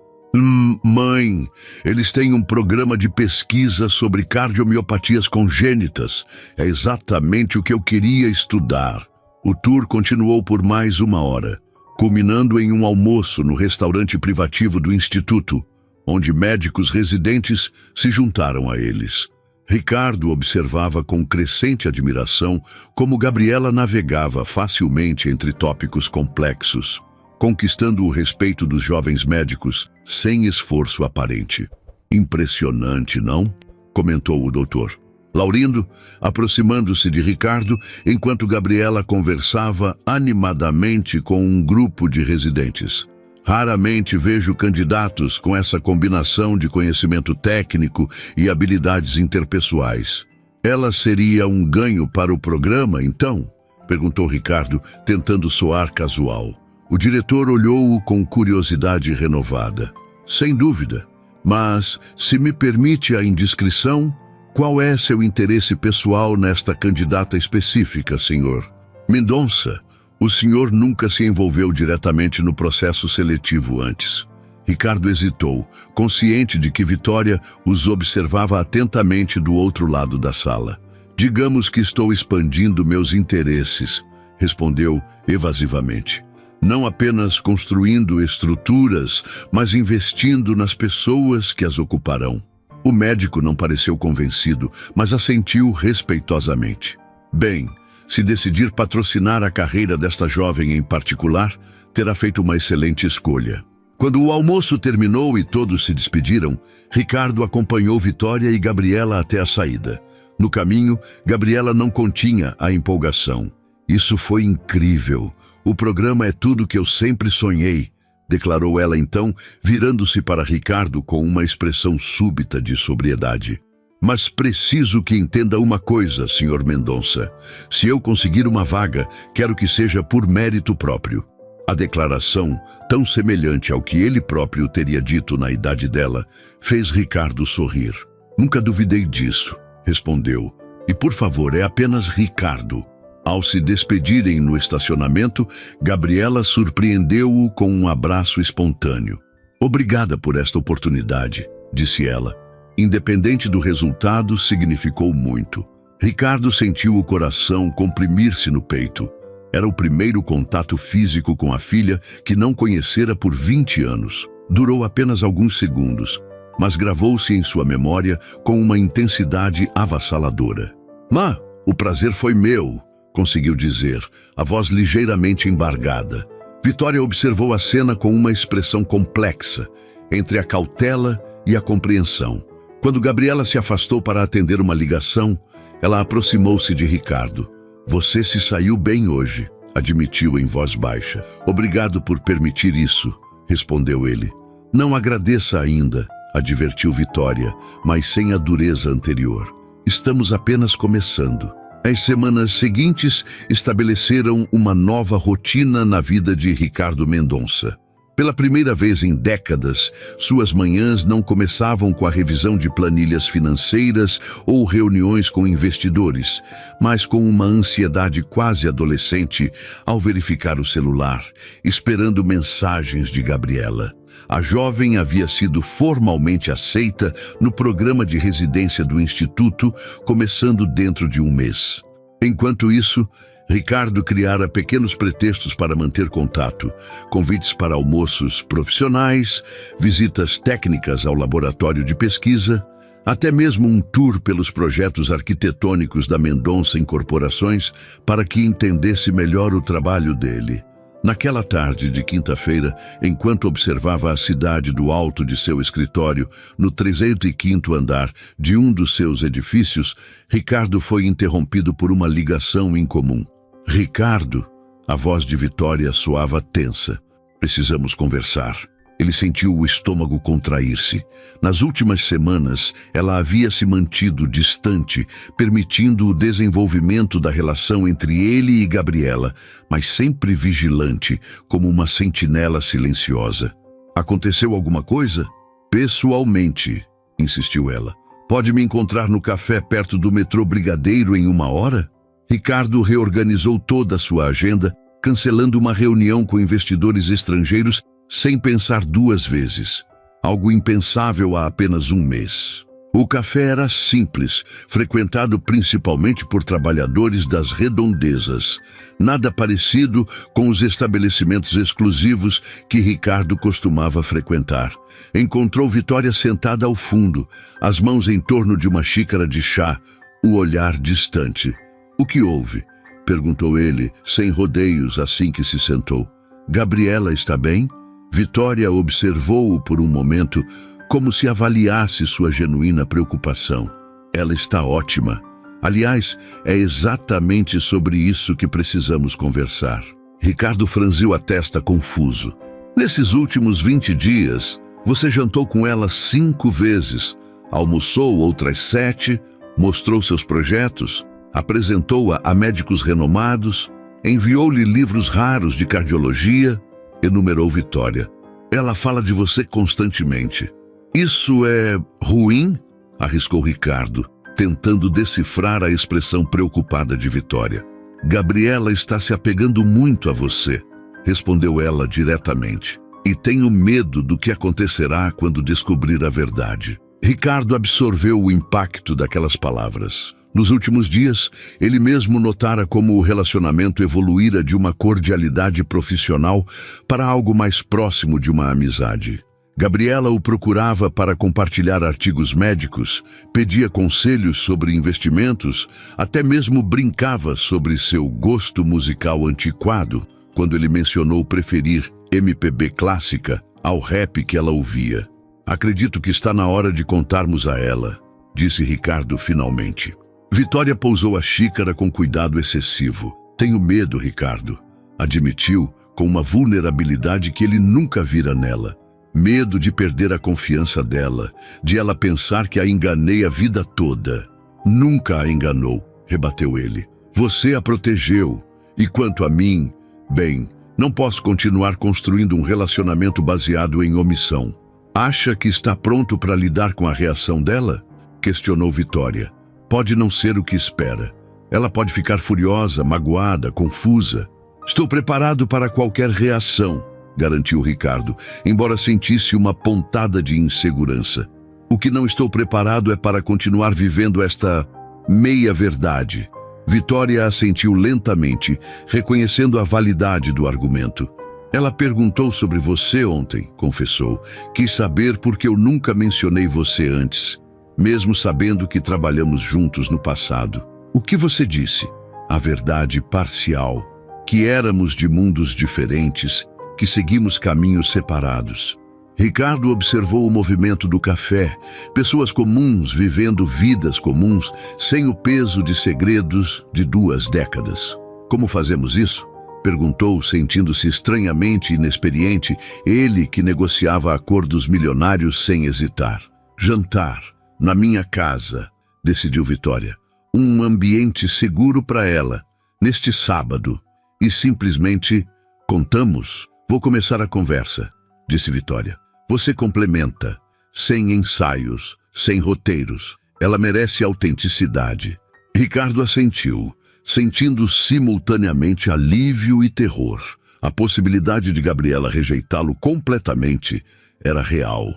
Speaker 1: Mãe, eles têm um programa de pesquisa sobre cardiomiopatias congênitas. É exatamente o que eu queria estudar." O tour continuou por mais 1 hora, culminando em um almoço no restaurante privativo do Instituto, onde médicos residentes se juntaram a eles. Ricardo observava com crescente admiração como Gabriela navegava facilmente entre tópicos complexos, conquistando o respeito dos jovens médicos sem esforço aparente. "Impressionante, não?", comentou o doutor. Laurindo, aproximando-se de Ricardo, enquanto Gabriela conversava animadamente com um grupo de residentes. Raramente vejo candidatos com essa combinação de conhecimento técnico e habilidades interpessoais. Ela seria um ganho para o programa, então? Perguntou Ricardo, tentando soar casual. O diretor olhou-o com curiosidade renovada. Sem dúvida. Mas, se me permite a indiscrição, qual é seu interesse pessoal nesta candidata específica, senhor? Mendonça, o senhor nunca se envolveu diretamente no processo seletivo antes. Ricardo hesitou, consciente de que Vitória os observava atentamente do outro lado da sala. Digamos que estou expandindo meus interesses, respondeu evasivamente. Não apenas construindo estruturas, mas investindo nas pessoas que as ocuparão. O médico não pareceu convencido, mas assentiu respeitosamente. Bem, se decidir patrocinar a carreira desta jovem em particular, terá feito uma excelente escolha. Quando o almoço terminou e todos se despediram, Ricardo acompanhou Vitória e Gabriela até a saída. No caminho, Gabriela não continha a empolgação. Isso foi incrível. O programa é tudo que eu sempre sonhei, declarou ela então, virando-se para Ricardo com uma expressão súbita de sobriedade. Mas preciso que entenda uma coisa, Sr. Mendonça. Se eu conseguir uma vaga, quero que seja por mérito próprio. A declaração, tão semelhante ao que ele próprio teria dito na idade dela, fez Ricardo sorrir. Nunca duvidei disso, respondeu. E por favor, é apenas Ricardo. Ao se despedirem no estacionamento, Gabriela surpreendeu-o com um abraço espontâneo. Obrigada por esta oportunidade, disse ela. Independente do resultado, significou muito. Ricardo sentiu o coração comprimir-se no peito. Era o primeiro contato físico com a filha que não conhecera por 20 anos. Durou apenas alguns segundos, mas gravou-se em sua memória com uma intensidade avassaladora. "Má, o prazer foi meu", conseguiu dizer, a voz ligeiramente embargada. Vitória observou a cena com uma expressão complexa, entre a cautela e a compreensão. Quando Gabriela se afastou para atender uma ligação, ela aproximou-se de Ricardo. "Você se saiu bem hoje", admitiu em voz baixa. "Obrigado por permitir isso", respondeu ele. "Não agradeça ainda", advertiu Vitória, mas sem a dureza anterior. "Estamos apenas começando." As semanas seguintes estabeleceram uma nova rotina na vida de Ricardo Mendonça. Pela primeira vez em décadas, suas manhãs não começavam com a revisão de planilhas financeiras ou reuniões com investidores, mas com uma ansiedade quase adolescente ao verificar o celular, esperando mensagens de Gabriela. A jovem havia sido formalmente aceita no programa de residência do Instituto, começando dentro de um mês. Enquanto isso, Ricardo criara pequenos pretextos para manter contato, convites para almoços profissionais, visitas técnicas ao laboratório de pesquisa, até mesmo um tour pelos projetos arquitetônicos da Mendonça Incorporações para que entendesse melhor o trabalho dele. Naquela tarde de quinta-feira, enquanto observava a cidade do alto de seu escritório, no 305º andar de um dos seus edifícios, Ricardo foi interrompido por uma ligação incomum. "Ricardo", a voz de Vitória soava tensa. "Precisamos conversar." Ele sentiu o estômago contrair-se. Nas últimas semanas, ela havia se mantido distante, permitindo o desenvolvimento da relação entre ele e Gabriela, mas sempre vigilante, como uma sentinela silenciosa. "Aconteceu alguma coisa?" "Pessoalmente", insistiu ela. "Pode me encontrar no café perto do metrô Brigadeiro em 1 hora?" Ricardo reorganizou toda a sua agenda, cancelando uma reunião com investidores estrangeiros sem pensar 2 vezes. Algo impensável há apenas 1 mês. O café era simples, frequentado principalmente por trabalhadores das redondezas. Nada parecido com os estabelecimentos exclusivos que Ricardo costumava frequentar. Encontrou Vitória sentada ao fundo, as mãos em torno de uma xícara de chá, o olhar distante. "O que houve?" perguntou ele, sem rodeios, assim que se sentou. "Gabriela está bem?" Vitória observou-o por um momento, como se avaliasse sua genuína preocupação. Ela está ótima. Aliás, é exatamente sobre isso que precisamos conversar. Ricardo franziu a testa confuso. Nesses últimos 20 dias, você jantou com ela 5 vezes, almoçou outras 7, mostrou seus projetos, apresentou-a a médicos renomados, enviou-lhe livros raros de cardiologia, enumerou Vitória. Ela fala de você constantemente. Isso é ruim? Arriscou Ricardo, tentando decifrar a expressão preocupada de Vitória. Gabriela está se apegando muito a você, respondeu ela diretamente. E tenho medo do que acontecerá quando descobrir a verdade. Ricardo absorveu o impacto daquelas palavras. Nos últimos dias, ele mesmo notara como o relacionamento evoluíra de uma cordialidade profissional para algo mais próximo de uma amizade. Gabriela o procurava para compartilhar artigos médicos, pedia conselhos sobre investimentos, até mesmo brincava sobre seu gosto musical antiquado, quando ele mencionou preferir MPB clássica ao rap que ela ouvia. Acredito que está na hora de contarmos a ela, disse Ricardo finalmente. Vitória pousou a xícara com cuidado excessivo. Tenho medo, Ricardo, admitiu com uma vulnerabilidade que ele nunca vira nela. Medo de perder a confiança dela, de ela pensar que a enganei a vida toda. Nunca a enganou, rebateu ele. Você a protegeu. E quanto a mim, bem, não posso continuar construindo um relacionamento baseado em omissão. Acha que está pronto para lidar com a reação dela? Questionou Vitória. Pode não ser o que espera. Ela pode ficar furiosa, magoada, confusa. Estou preparado para qualquer reação, garantiu Ricardo, embora sentisse uma pontada de insegurança. O que não estou preparado é para continuar vivendo esta meia-verdade. Vitória assentiu lentamente, reconhecendo a validade do argumento. Ela perguntou sobre você ontem, confessou. Quis saber porque eu nunca mencionei você antes, mesmo sabendo que trabalhamos juntos no passado. O que você disse? A verdade parcial, que éramos de mundos diferentes, que seguimos caminhos separados. Ricardo observou o movimento do café, pessoas comuns vivendo vidas comuns, sem o peso de segredos de 2 décadas. Como fazemos isso? Perguntou, sentindo-se estranhamente inexperiente, ele que negociava acordos milionários sem hesitar. Jantar, na minha casa, decidiu Vitória. Um ambiente seguro para ela, neste sábado. E simplesmente, contamos. Vou começar a conversa, disse Vitória. Você complementa, sem ensaios, sem roteiros. Ela merece autenticidade. Ricardo assentiu, sentindo simultaneamente alívio e terror. A possibilidade de Gabriela rejeitá-lo completamente era real.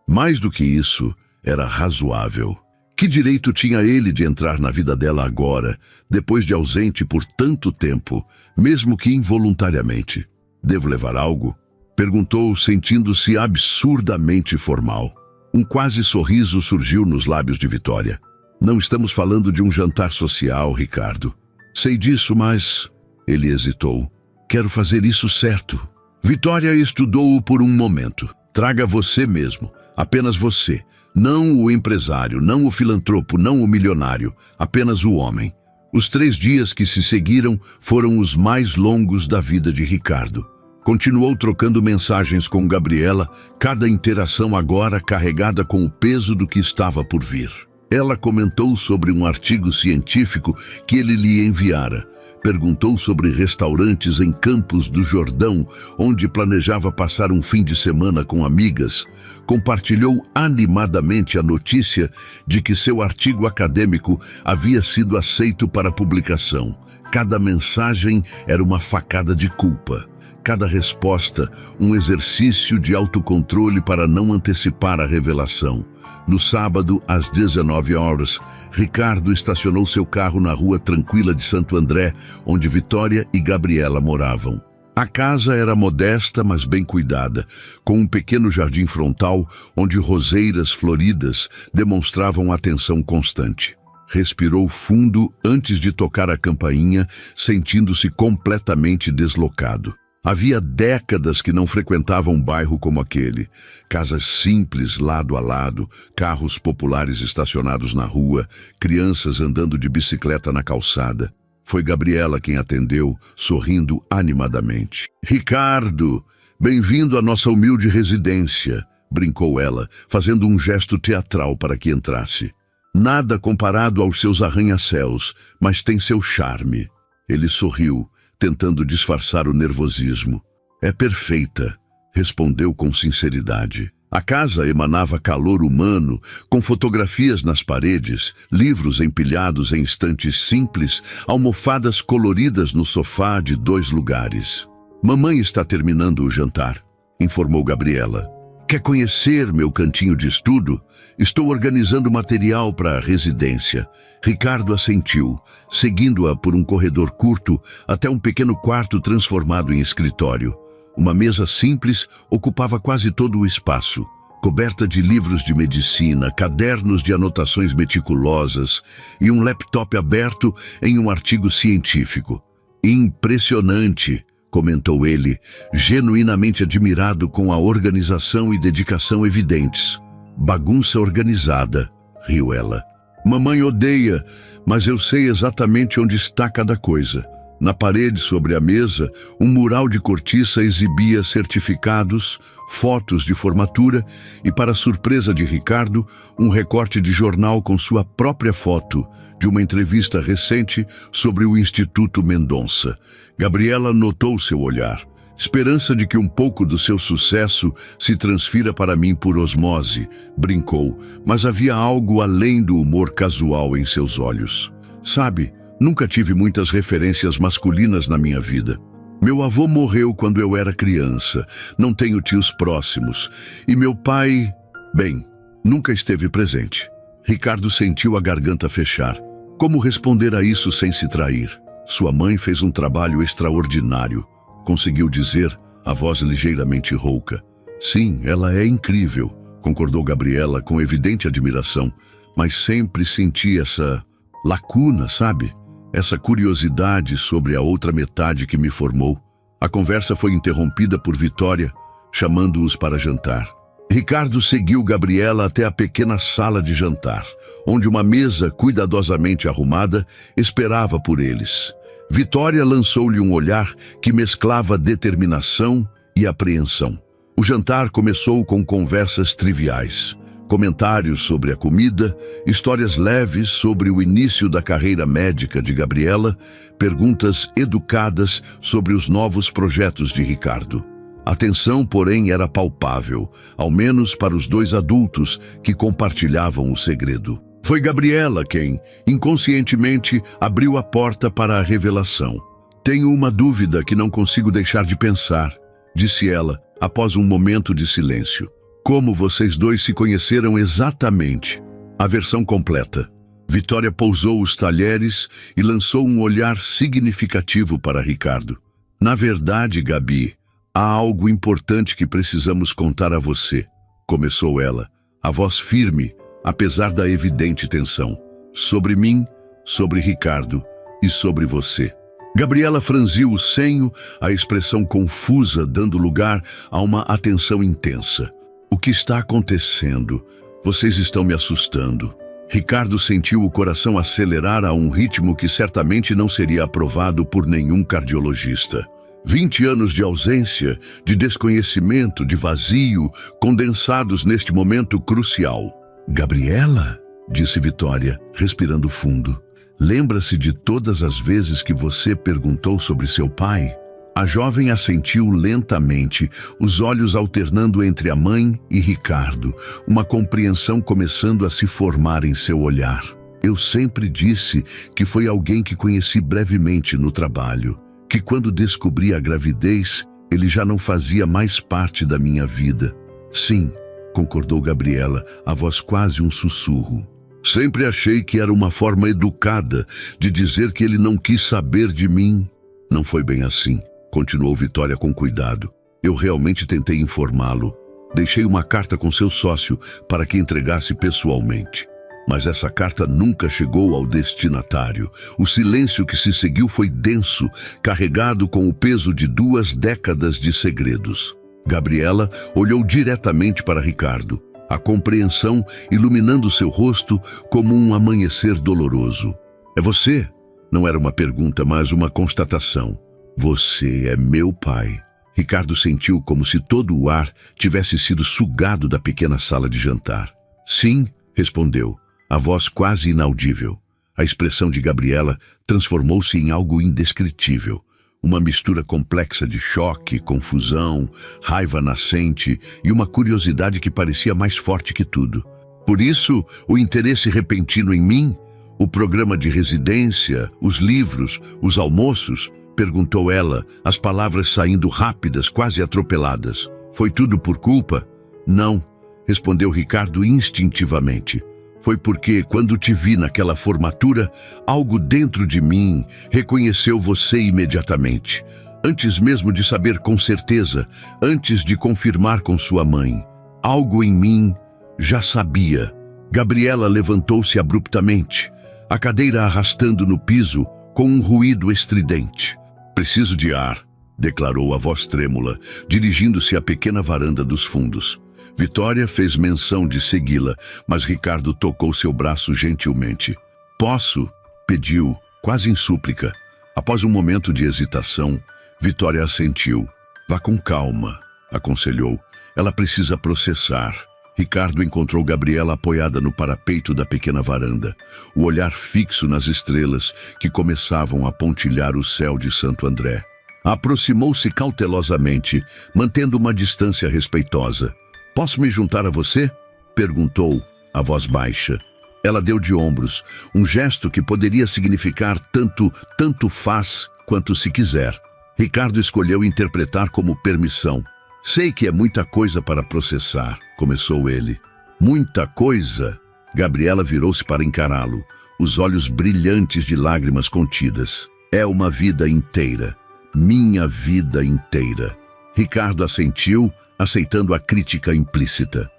Speaker 1: Mais do que isso, era razoável. Que direito tinha ele de entrar na vida dela agora, depois de ausente por tanto tempo, mesmo que involuntariamente? Devo levar algo? Perguntou, sentindo-se absurdamente formal. Um quase sorriso surgiu nos lábios de Vitória. Não estamos falando de um jantar social, Ricardo. Sei disso, mas... Ele hesitou. Quero fazer isso certo. Vitória estudou-o por um momento. Traga você mesmo, apenas você. Não o empresário, não o filantropo, não o milionário, apenas o homem. Os 3 dias que se seguiram foram os mais longos da vida de Ricardo. Continuou trocando mensagens com Gabriela, cada interação agora carregada com o peso do que estava por vir. Ela comentou sobre um artigo científico que ele lhe enviara. Perguntou sobre restaurantes em Campos do Jordão, onde planejava passar um fim de semana com amigas. Compartilhou animadamente a notícia de que seu artigo acadêmico havia sido aceito para publicação. Cada mensagem era uma facada de culpa. Cada resposta, um exercício de autocontrole para não antecipar a revelação. No sábado, às 19 horas, Ricardo estacionou seu carro na rua tranquila de Santo André, onde Vitória e Gabriela moravam. A casa era modesta, mas bem cuidada, com um pequeno jardim frontal, onde roseiras floridas demonstravam atenção constante. Respirou fundo antes de tocar a campainha, sentindo-se completamente deslocado. Havia décadas que não frequentava um bairro como aquele. Casas simples lado a lado, carros populares estacionados na rua, crianças andando de bicicleta na calçada. Foi Gabriela quem atendeu, sorrindo animadamente. "Ricardo, bem-vindo à nossa humilde residência", brincou ela, fazendo um gesto teatral para que entrasse. "Nada comparado aos seus arranha-céus, mas tem seu charme." Ele sorriu, tentando disfarçar o nervosismo. "É perfeita", respondeu com sinceridade. A casa emanava calor humano, com fotografias nas paredes, livros empilhados em estantes simples, almofadas coloridas no sofá de 2 lugares. "Mamãe está terminando o jantar", informou Gabriela. "Quer conhecer meu cantinho de estudo? Estou organizando material para a residência." Ricardo assentiu, seguindo-a por um corredor curto até um pequeno quarto transformado em escritório. Uma mesa simples ocupava quase todo o espaço, coberta de livros de medicina, cadernos de anotações meticulosas e um laptop aberto em um artigo científico. "Impressionante", comentou ele, genuinamente admirado com a organização e dedicação evidentes. "Bagunça organizada", riu ela. "Mamãe odeia, mas eu sei exatamente onde está cada coisa." Na parede sobre a mesa, um mural de cortiça exibia certificados, fotos de formatura e, para surpresa de Ricardo, um recorte de jornal com sua própria foto, de uma entrevista recente sobre o Instituto Mendonça. Gabriela notou seu olhar. "Esperança de que um pouco do seu sucesso se transfira para mim por osmose", brincou, mas havia algo além do humor casual em seus olhos. "Sabe, nunca tive muitas referências masculinas na minha vida. Meu avô morreu quando eu era criança, não tenho tios próximos, e meu pai, bem, nunca esteve presente." Ricardo sentiu a garganta fechar. Como responder a isso sem se trair? "Sua mãe fez um trabalho extraordinário", conseguiu dizer, a voz ligeiramente rouca. "Sim, ela é incrível", concordou Gabriela com evidente admiração, mas sempre senti essa lacuna, sabe? Essa curiosidade sobre a outra metade que me formou. A conversa foi interrompida por Vitória, chamando-os para jantar. Ricardo seguiu Gabriela até a pequena sala de jantar, onde uma mesa cuidadosamente arrumada esperava por eles. Vitória lançou-lhe um olhar que mesclava determinação e apreensão. O jantar começou com conversas triviais. Comentários sobre a comida, histórias leves sobre o início da carreira médica de Gabriela, perguntas educadas sobre os novos projetos de Ricardo. A tensão, porém, era palpável, ao menos para os 2 adultos que compartilhavam o segredo. Foi Gabriela quem, inconscientemente, abriu a porta para a revelação. "Tenho uma dúvida que não consigo deixar de pensar", disse ela, após um momento de silêncio. "Como vocês 2 se conheceram exatamente?" A versão completa. Vitória pousou os talheres e lançou um olhar significativo para Ricardo. "Na verdade, Gabi, há algo importante que precisamos contar a você", começou ela, a voz firme, apesar da evidente tensão. "Sobre mim, sobre Ricardo e sobre você." Gabriela franziu o senho, a expressão confusa dando lugar a uma atenção intensa. "O que está acontecendo? Vocês estão me assustando." Ricardo sentiu o coração acelerar a um ritmo que certamente não seria aprovado por nenhum cardiologista. 20 anos de ausência, de desconhecimento, de vazio, condensados neste momento crucial. "Gabriela", disse Vitória, respirando fundo, "lembra-se de todas as vezes que você perguntou sobre seu pai?" A jovem assentiu lentamente, os olhos alternando entre a mãe e Ricardo, uma compreensão começando a se formar em seu olhar. "Eu sempre disse que foi alguém que conheci brevemente no trabalho, que quando descobri a gravidez, ele já não fazia mais parte da minha vida." "Sim", concordou Gabriela, a voz quase um sussurro. "Sempre achei que era uma forma educada de dizer que ele não quis saber de mim." "Não foi bem assim", continuou Vitória com cuidado. "Eu realmente tentei informá-lo. Deixei uma carta com seu sócio para que entregasse pessoalmente." Mas essa carta nunca chegou ao destinatário. O silêncio que se seguiu foi denso, carregado com o peso de 2 décadas de segredos. Gabriela olhou diretamente para Ricardo, a compreensão iluminando seu rosto como um amanhecer doloroso. "É você?" Não era uma pergunta, mas uma constatação. "Você é meu pai." Ricardo sentiu como se todo o ar tivesse sido sugado da pequena sala de jantar. "Sim", respondeu, a voz quase inaudível. A expressão de Gabriela transformou-se em algo indescritível. Uma mistura complexa de choque, confusão, raiva nascente e uma curiosidade que parecia mais forte que tudo. "Por isso, o interesse repentino em mim? O programa de residência, os livros, os almoços?" perguntou ela, as palavras saindo rápidas, quase atropeladas. "Foi tudo por culpa?" "Não", respondeu Ricardo instintivamente. "Foi porque, quando te vi naquela formatura, algo dentro de mim reconheceu você imediatamente. Antes mesmo de saber com certeza, antes de confirmar com sua mãe. Algo em mim já sabia." Gabriela levantou-se abruptamente, a cadeira arrastando no piso com um ruído estridente. "Preciso de ar", declarou a voz trêmula, dirigindo-se à pequena varanda dos fundos. Vitória fez menção de segui-la, mas Ricardo tocou seu braço gentilmente. "Posso?", pediu, quase em súplica. Após um momento de hesitação, Vitória assentiu. "Vá com calma", aconselhou. "Ela precisa processar." Ricardo encontrou Gabriela apoiada no parapeito da pequena varanda, o olhar fixo nas estrelas que começavam a pontilhar o céu de Santo André. Aproximou-se cautelosamente, mantendo uma distância respeitosa. "Posso me juntar a você?", perguntou, a voz baixa. Ela deu de ombros, um gesto que poderia significar tanto faz quanto se quiser. Ricardo escolheu interpretar como permissão. "Sei que é muita coisa para processar", começou ele. "Muita coisa?", Gabriela virou-se para encará-lo, os olhos brilhantes de lágrimas contidas. "É uma vida inteira, minha vida inteira." Ricardo assentiu, aceitando a crítica implícita.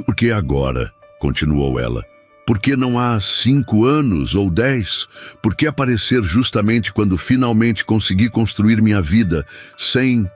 Speaker 1: "Por que agora?", continuou ela. "Por que não há 5 anos ou 10? Por que aparecer justamente quando finalmente consegui construir minha vida sem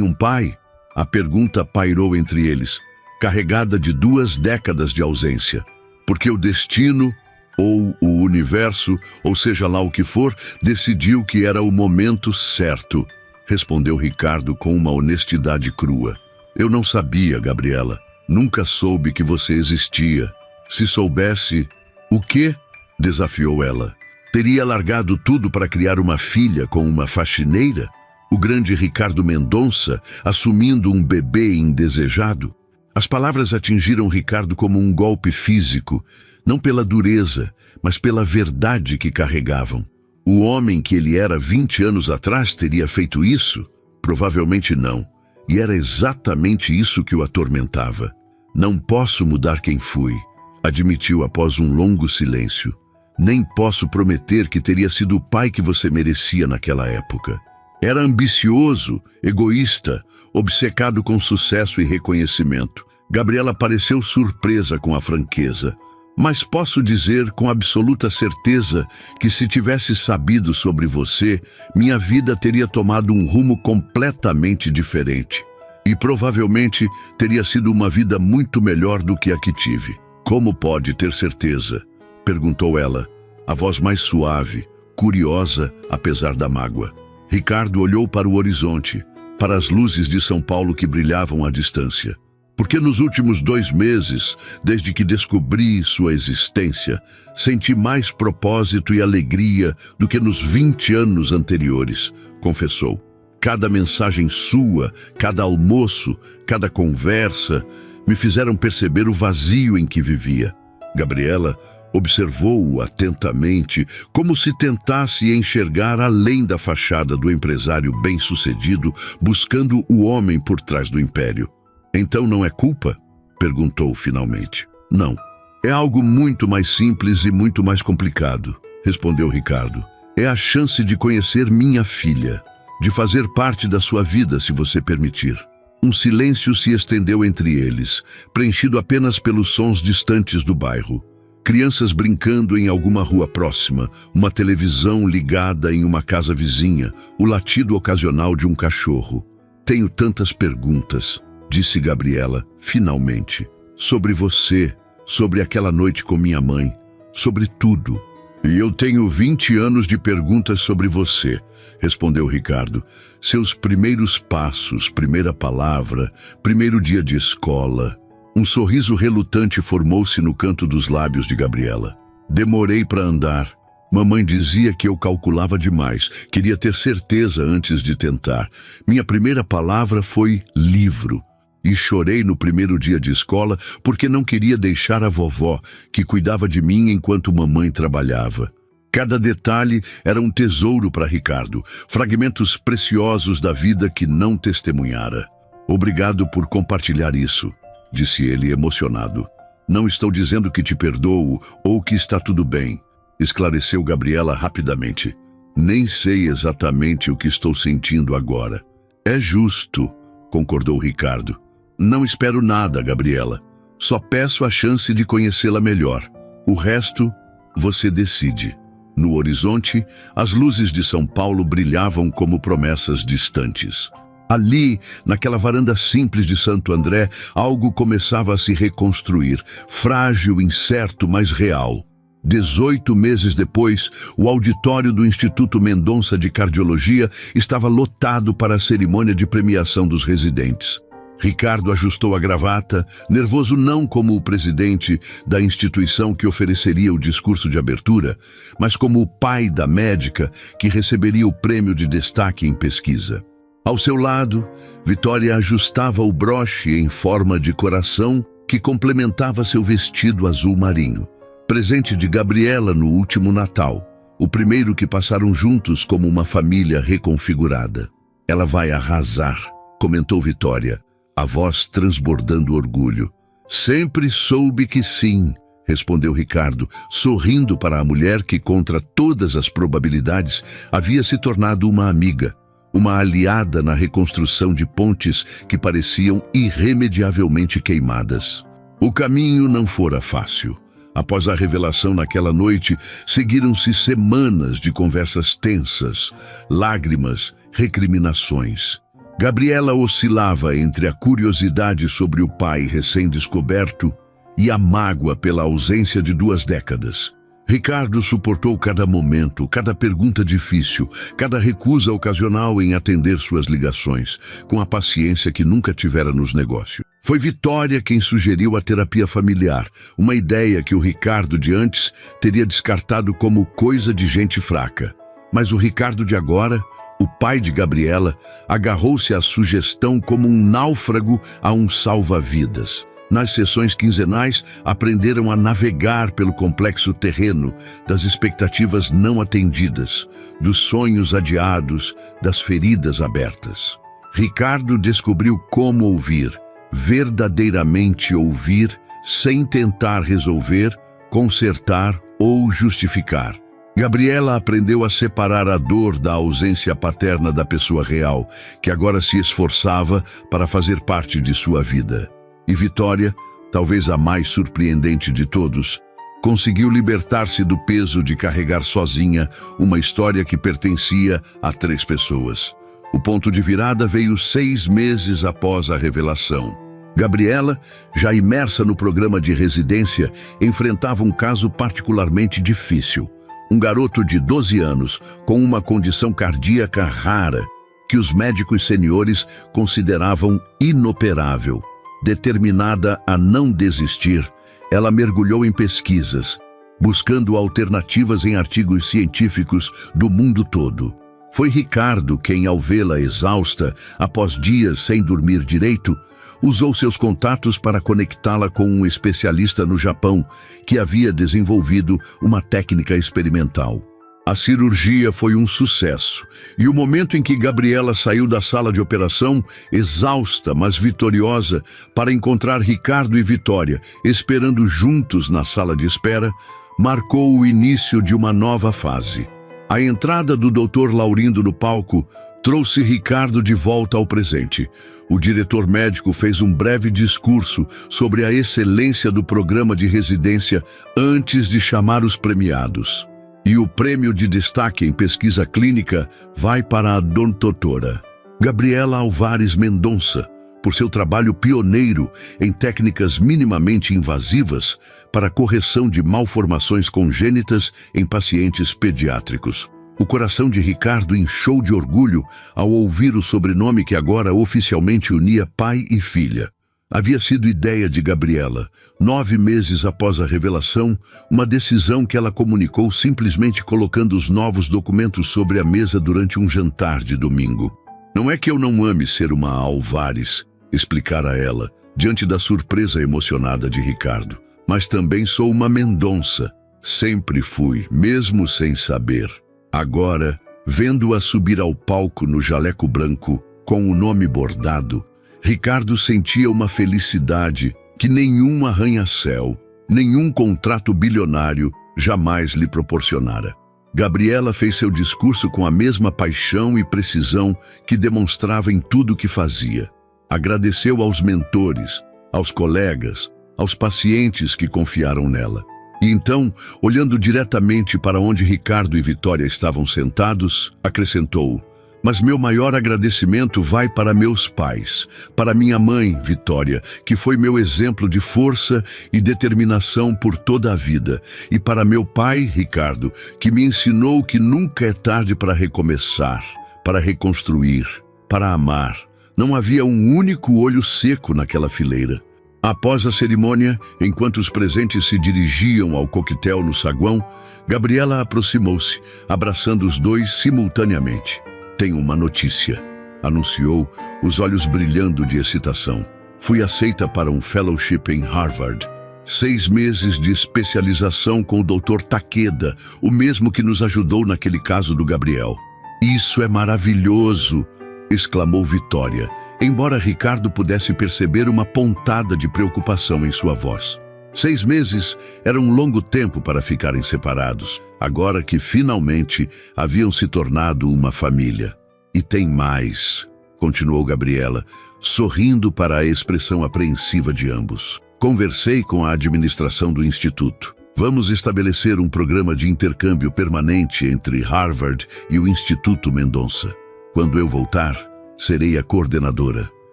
Speaker 1: um pai?" A pergunta pairou entre eles, carregada de 2 décadas de ausência. "Porque o destino, ou o universo, ou seja lá o que for, decidiu que era o momento certo", respondeu Ricardo com uma honestidade crua. "Eu não sabia, Gabriela. Nunca soube que você existia. Se soubesse..." "O quê?", desafiou ela. "Teria largado tudo para criar uma filha com uma faxineira? O grande Ricardo Mendonça assumindo um bebê indesejado?" As palavras atingiram Ricardo como um golpe físico, não pela dureza, mas pela verdade que carregavam. O homem que ele era 20 anos atrás teria feito isso? Provavelmente não. E era exatamente isso que o atormentava. "Não posso mudar quem fui", admitiu após um longo silêncio. "Nem posso prometer que teria sido o pai que você merecia naquela época. Era ambicioso, egoísta, obcecado com sucesso e reconhecimento." Gabriela pareceu surpresa com a franqueza. "Mas posso dizer com absoluta certeza que se tivesse sabido sobre você, minha vida teria tomado um rumo completamente diferente. E provavelmente teria sido uma vida muito melhor do que a que tive." "Como pode ter certeza?", perguntou ela, a voz mais suave, curiosa apesar da mágoa. Ricardo olhou para o horizonte, para as luzes de São Paulo que brilhavam à distância. "Porque nos últimos 2 meses, desde que descobri sua existência, senti mais propósito e alegria do que nos 20 anos anteriores", confessou. "Cada mensagem sua, cada almoço, cada conversa, me fizeram perceber o vazio em que vivia." Gabriela observou-o atentamente, como se tentasse enxergar além da fachada do empresário bem-sucedido, buscando o homem por trás do império. "Então não é culpa?", perguntou finalmente. "Não. É algo muito mais simples e muito mais complicado", respondeu Ricardo. "É a chance de conhecer minha filha, de fazer parte da sua vida, se você permitir." Um silêncio se estendeu entre eles, preenchido apenas pelos sons distantes do bairro. Crianças brincando em alguma rua próxima, uma televisão ligada em uma casa vizinha, o latido ocasional de um cachorro. Tenho tantas perguntas, disse Gabriela, finalmente. Sobre você, sobre aquela noite com minha mãe, sobre tudo. E eu tenho 20 anos de perguntas sobre você, respondeu Ricardo. Seus primeiros passos, primeira palavra, primeiro dia de escola. Um sorriso relutante formou-se no canto dos lábios de Gabriela. Demorei para andar. Mamãe dizia que eu calculava demais, queria ter certeza antes de tentar. Minha primeira palavra foi livro. E chorei no primeiro dia de escola porque não queria deixar a vovó, que cuidava de mim enquanto mamãe trabalhava. Cada detalhe era um tesouro para Ricardo, fragmentos preciosos da vida que não testemunhara. Obrigado por compartilhar isso, disse ele emocionado. Não estou dizendo que te perdoo ou que está tudo bem, esclareceu Gabriela rapidamente. Nem sei exatamente o que estou sentindo agora. É justo, concordou Ricardo. Não espero nada, Gabriela. Só peço a chance de conhecê-la melhor. O resto, você decide. No horizonte, as luzes de São Paulo brilhavam como promessas distantes. Ali, naquela varanda simples de Santo André, algo começava a se reconstruir, frágil, incerto, mas real. 18 meses depois, o auditório do Instituto Mendonça de Cardiologia estava lotado para a cerimônia de premiação dos residentes. Ricardo ajustou a gravata, nervoso não como o presidente da instituição que ofereceria o discurso de abertura, mas como o pai da médica que receberia o prêmio de destaque em pesquisa. Ao seu lado, Vitória ajustava o broche em forma de coração que complementava seu vestido azul marinho, presente de Gabriela no último Natal, o primeiro que passaram juntos como uma família reconfigurada. Ela vai arrasar, comentou Vitória, a voz transbordando orgulho. Sempre soube que sim, respondeu Ricardo, sorrindo para a mulher que, contra todas as probabilidades, havia se tornado uma amiga, uma aliada na reconstrução de pontes que pareciam irremediavelmente queimadas. O caminho não fora fácil. Após a revelação naquela noite, seguiram-se semanas de conversas tensas, lágrimas, recriminações. Gabriela oscilava entre a curiosidade sobre o pai recém-descoberto e a mágoa pela ausência de 2 décadas. Ricardo suportou cada momento, cada pergunta difícil, cada recusa ocasional em atender suas ligações, com a paciência que nunca tivera nos negócios. Foi Vitória quem sugeriu a terapia familiar, uma ideia que o Ricardo de antes teria descartado como coisa de gente fraca. Mas o Ricardo de agora, o pai de Gabriela, agarrou-se à sugestão como um náufrago a um salva-vidas. Nas sessões quinzenais, aprenderam a navegar pelo complexo terreno das expectativas não atendidas, dos sonhos adiados, das feridas abertas. Ricardo descobriu como ouvir, verdadeiramente ouvir, sem tentar resolver, consertar ou justificar. Gabriela aprendeu a separar a dor da ausência paterna da pessoa real, que agora se esforçava para fazer parte de sua vida. E Vitória, talvez a mais surpreendente de todos, conseguiu libertar-se do peso de carregar sozinha uma história que pertencia a 3 pessoas. O ponto de virada veio 6 meses após a revelação. Gabriela, já imersa no programa de residência, enfrentava um caso particularmente difícil. Um garoto de 12 anos com uma condição cardíaca rara que os médicos seniores consideravam inoperável. Determinada a não desistir, ela mergulhou em pesquisas, buscando alternativas em artigos científicos do mundo todo. Foi Ricardo quem, ao vê-la exausta, após dias sem dormir direito, usou seus contatos para conectá-la com um especialista no Japão que havia desenvolvido uma técnica experimental. A cirurgia foi um sucesso, e o momento em que Gabriela saiu da sala de operação, exausta, mas vitoriosa, para encontrar Ricardo e Vitória, esperando juntos na sala de espera, marcou o início de uma nova fase. A entrada do Dr. Laurindo no palco trouxe Ricardo de volta ao presente. O diretor médico fez um breve discurso sobre a excelência do programa de residência antes de chamar os premiados. E o prêmio de destaque em pesquisa clínica vai para a doutora Gabriela Álvares Mendonça, por seu trabalho pioneiro em técnicas minimamente invasivas para a correção de malformações congênitas em pacientes pediátricos. O coração de Ricardo inchou de orgulho ao ouvir o sobrenome que agora oficialmente unia pai e filha. Havia sido ideia de Gabriela. 9 meses após a revelação, uma decisão que ela comunicou simplesmente colocando os novos documentos sobre a mesa durante um jantar de domingo. Não é que eu não ame ser uma Álvares, explicara ela, diante da surpresa emocionada de Ricardo. Mas também sou uma Mendonça. Sempre fui, mesmo sem saber. Agora, vendo-a subir ao palco no jaleco branco, com o nome bordado, Ricardo sentia uma felicidade que nenhum arranha-céu, nenhum contrato bilionário jamais lhe proporcionara. Gabriela fez seu discurso com a mesma paixão e precisão que demonstrava em tudo o que fazia. Agradeceu aos mentores, aos colegas, aos pacientes que confiaram nela. E então, olhando diretamente para onde Ricardo e Vitória estavam sentados, acrescentou: "Mas meu maior agradecimento vai para meus pais, para minha mãe, Vitória, que foi meu exemplo de força e determinação por toda a vida, e para meu pai, Ricardo, que me ensinou que nunca é tarde para recomeçar, para reconstruir, para amar." Não havia um único olho seco naquela fileira. Após a cerimônia, enquanto os presentes se dirigiam ao coquetel no saguão, Gabriela aproximou-se, abraçando os dois simultaneamente. "Tenho uma notícia", anunciou, os olhos brilhando de excitação. "Fui aceita para um fellowship em Harvard. 6 meses de especialização com o Dr. Takeda, o mesmo que nos ajudou naquele caso do Gabriel." "Isso é maravilhoso!" exclamou Vitória, embora Ricardo pudesse perceber uma pontada de preocupação em sua voz. 6 meses era um longo tempo para ficarem separados, agora que finalmente haviam se tornado uma família. "E tem mais", continuou Gabriela, sorrindo para a expressão apreensiva de ambos. "Conversei com a administração do Instituto. Vamos estabelecer um programa de intercâmbio permanente entre Harvard e o Instituto Mendonça. Quando eu voltar, serei a coordenadora.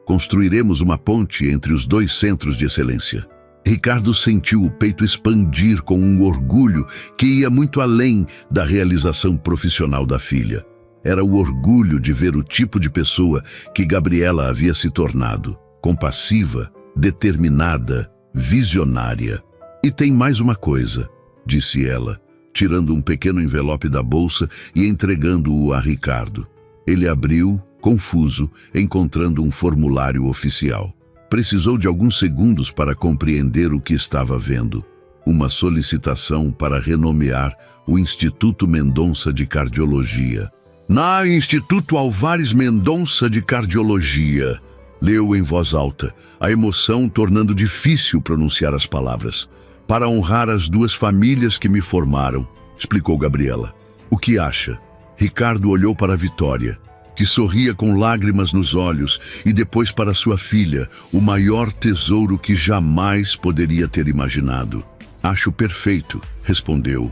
Speaker 1: Construiremos uma ponte entre os 2 centros de excelência." Ricardo sentiu o peito expandir com um orgulho que ia muito além da realização profissional da filha. Era o orgulho de ver o tipo de pessoa que Gabriela havia se tornado: compassiva, determinada, visionária. "E tem mais uma coisa", disse ela, tirando um pequeno envelope da bolsa e entregando-o a Ricardo. Ele abriu, confuso, encontrando um formulário oficial. Precisou de alguns segundos para compreender o que estava vendo. Uma solicitação para renomear o Instituto Mendonça de Cardiologia. "Na Instituto Álvares Mendonça de Cardiologia", leu em voz alta, a emoção tornando difícil pronunciar as palavras. "Para honrar as 2 famílias que me formaram", explicou Gabriela. "O que acha?" Ricardo olhou para Vitória, que sorria com lágrimas nos olhos, e depois para sua filha, o maior tesouro que jamais poderia ter imaginado. "Acho perfeito", respondeu,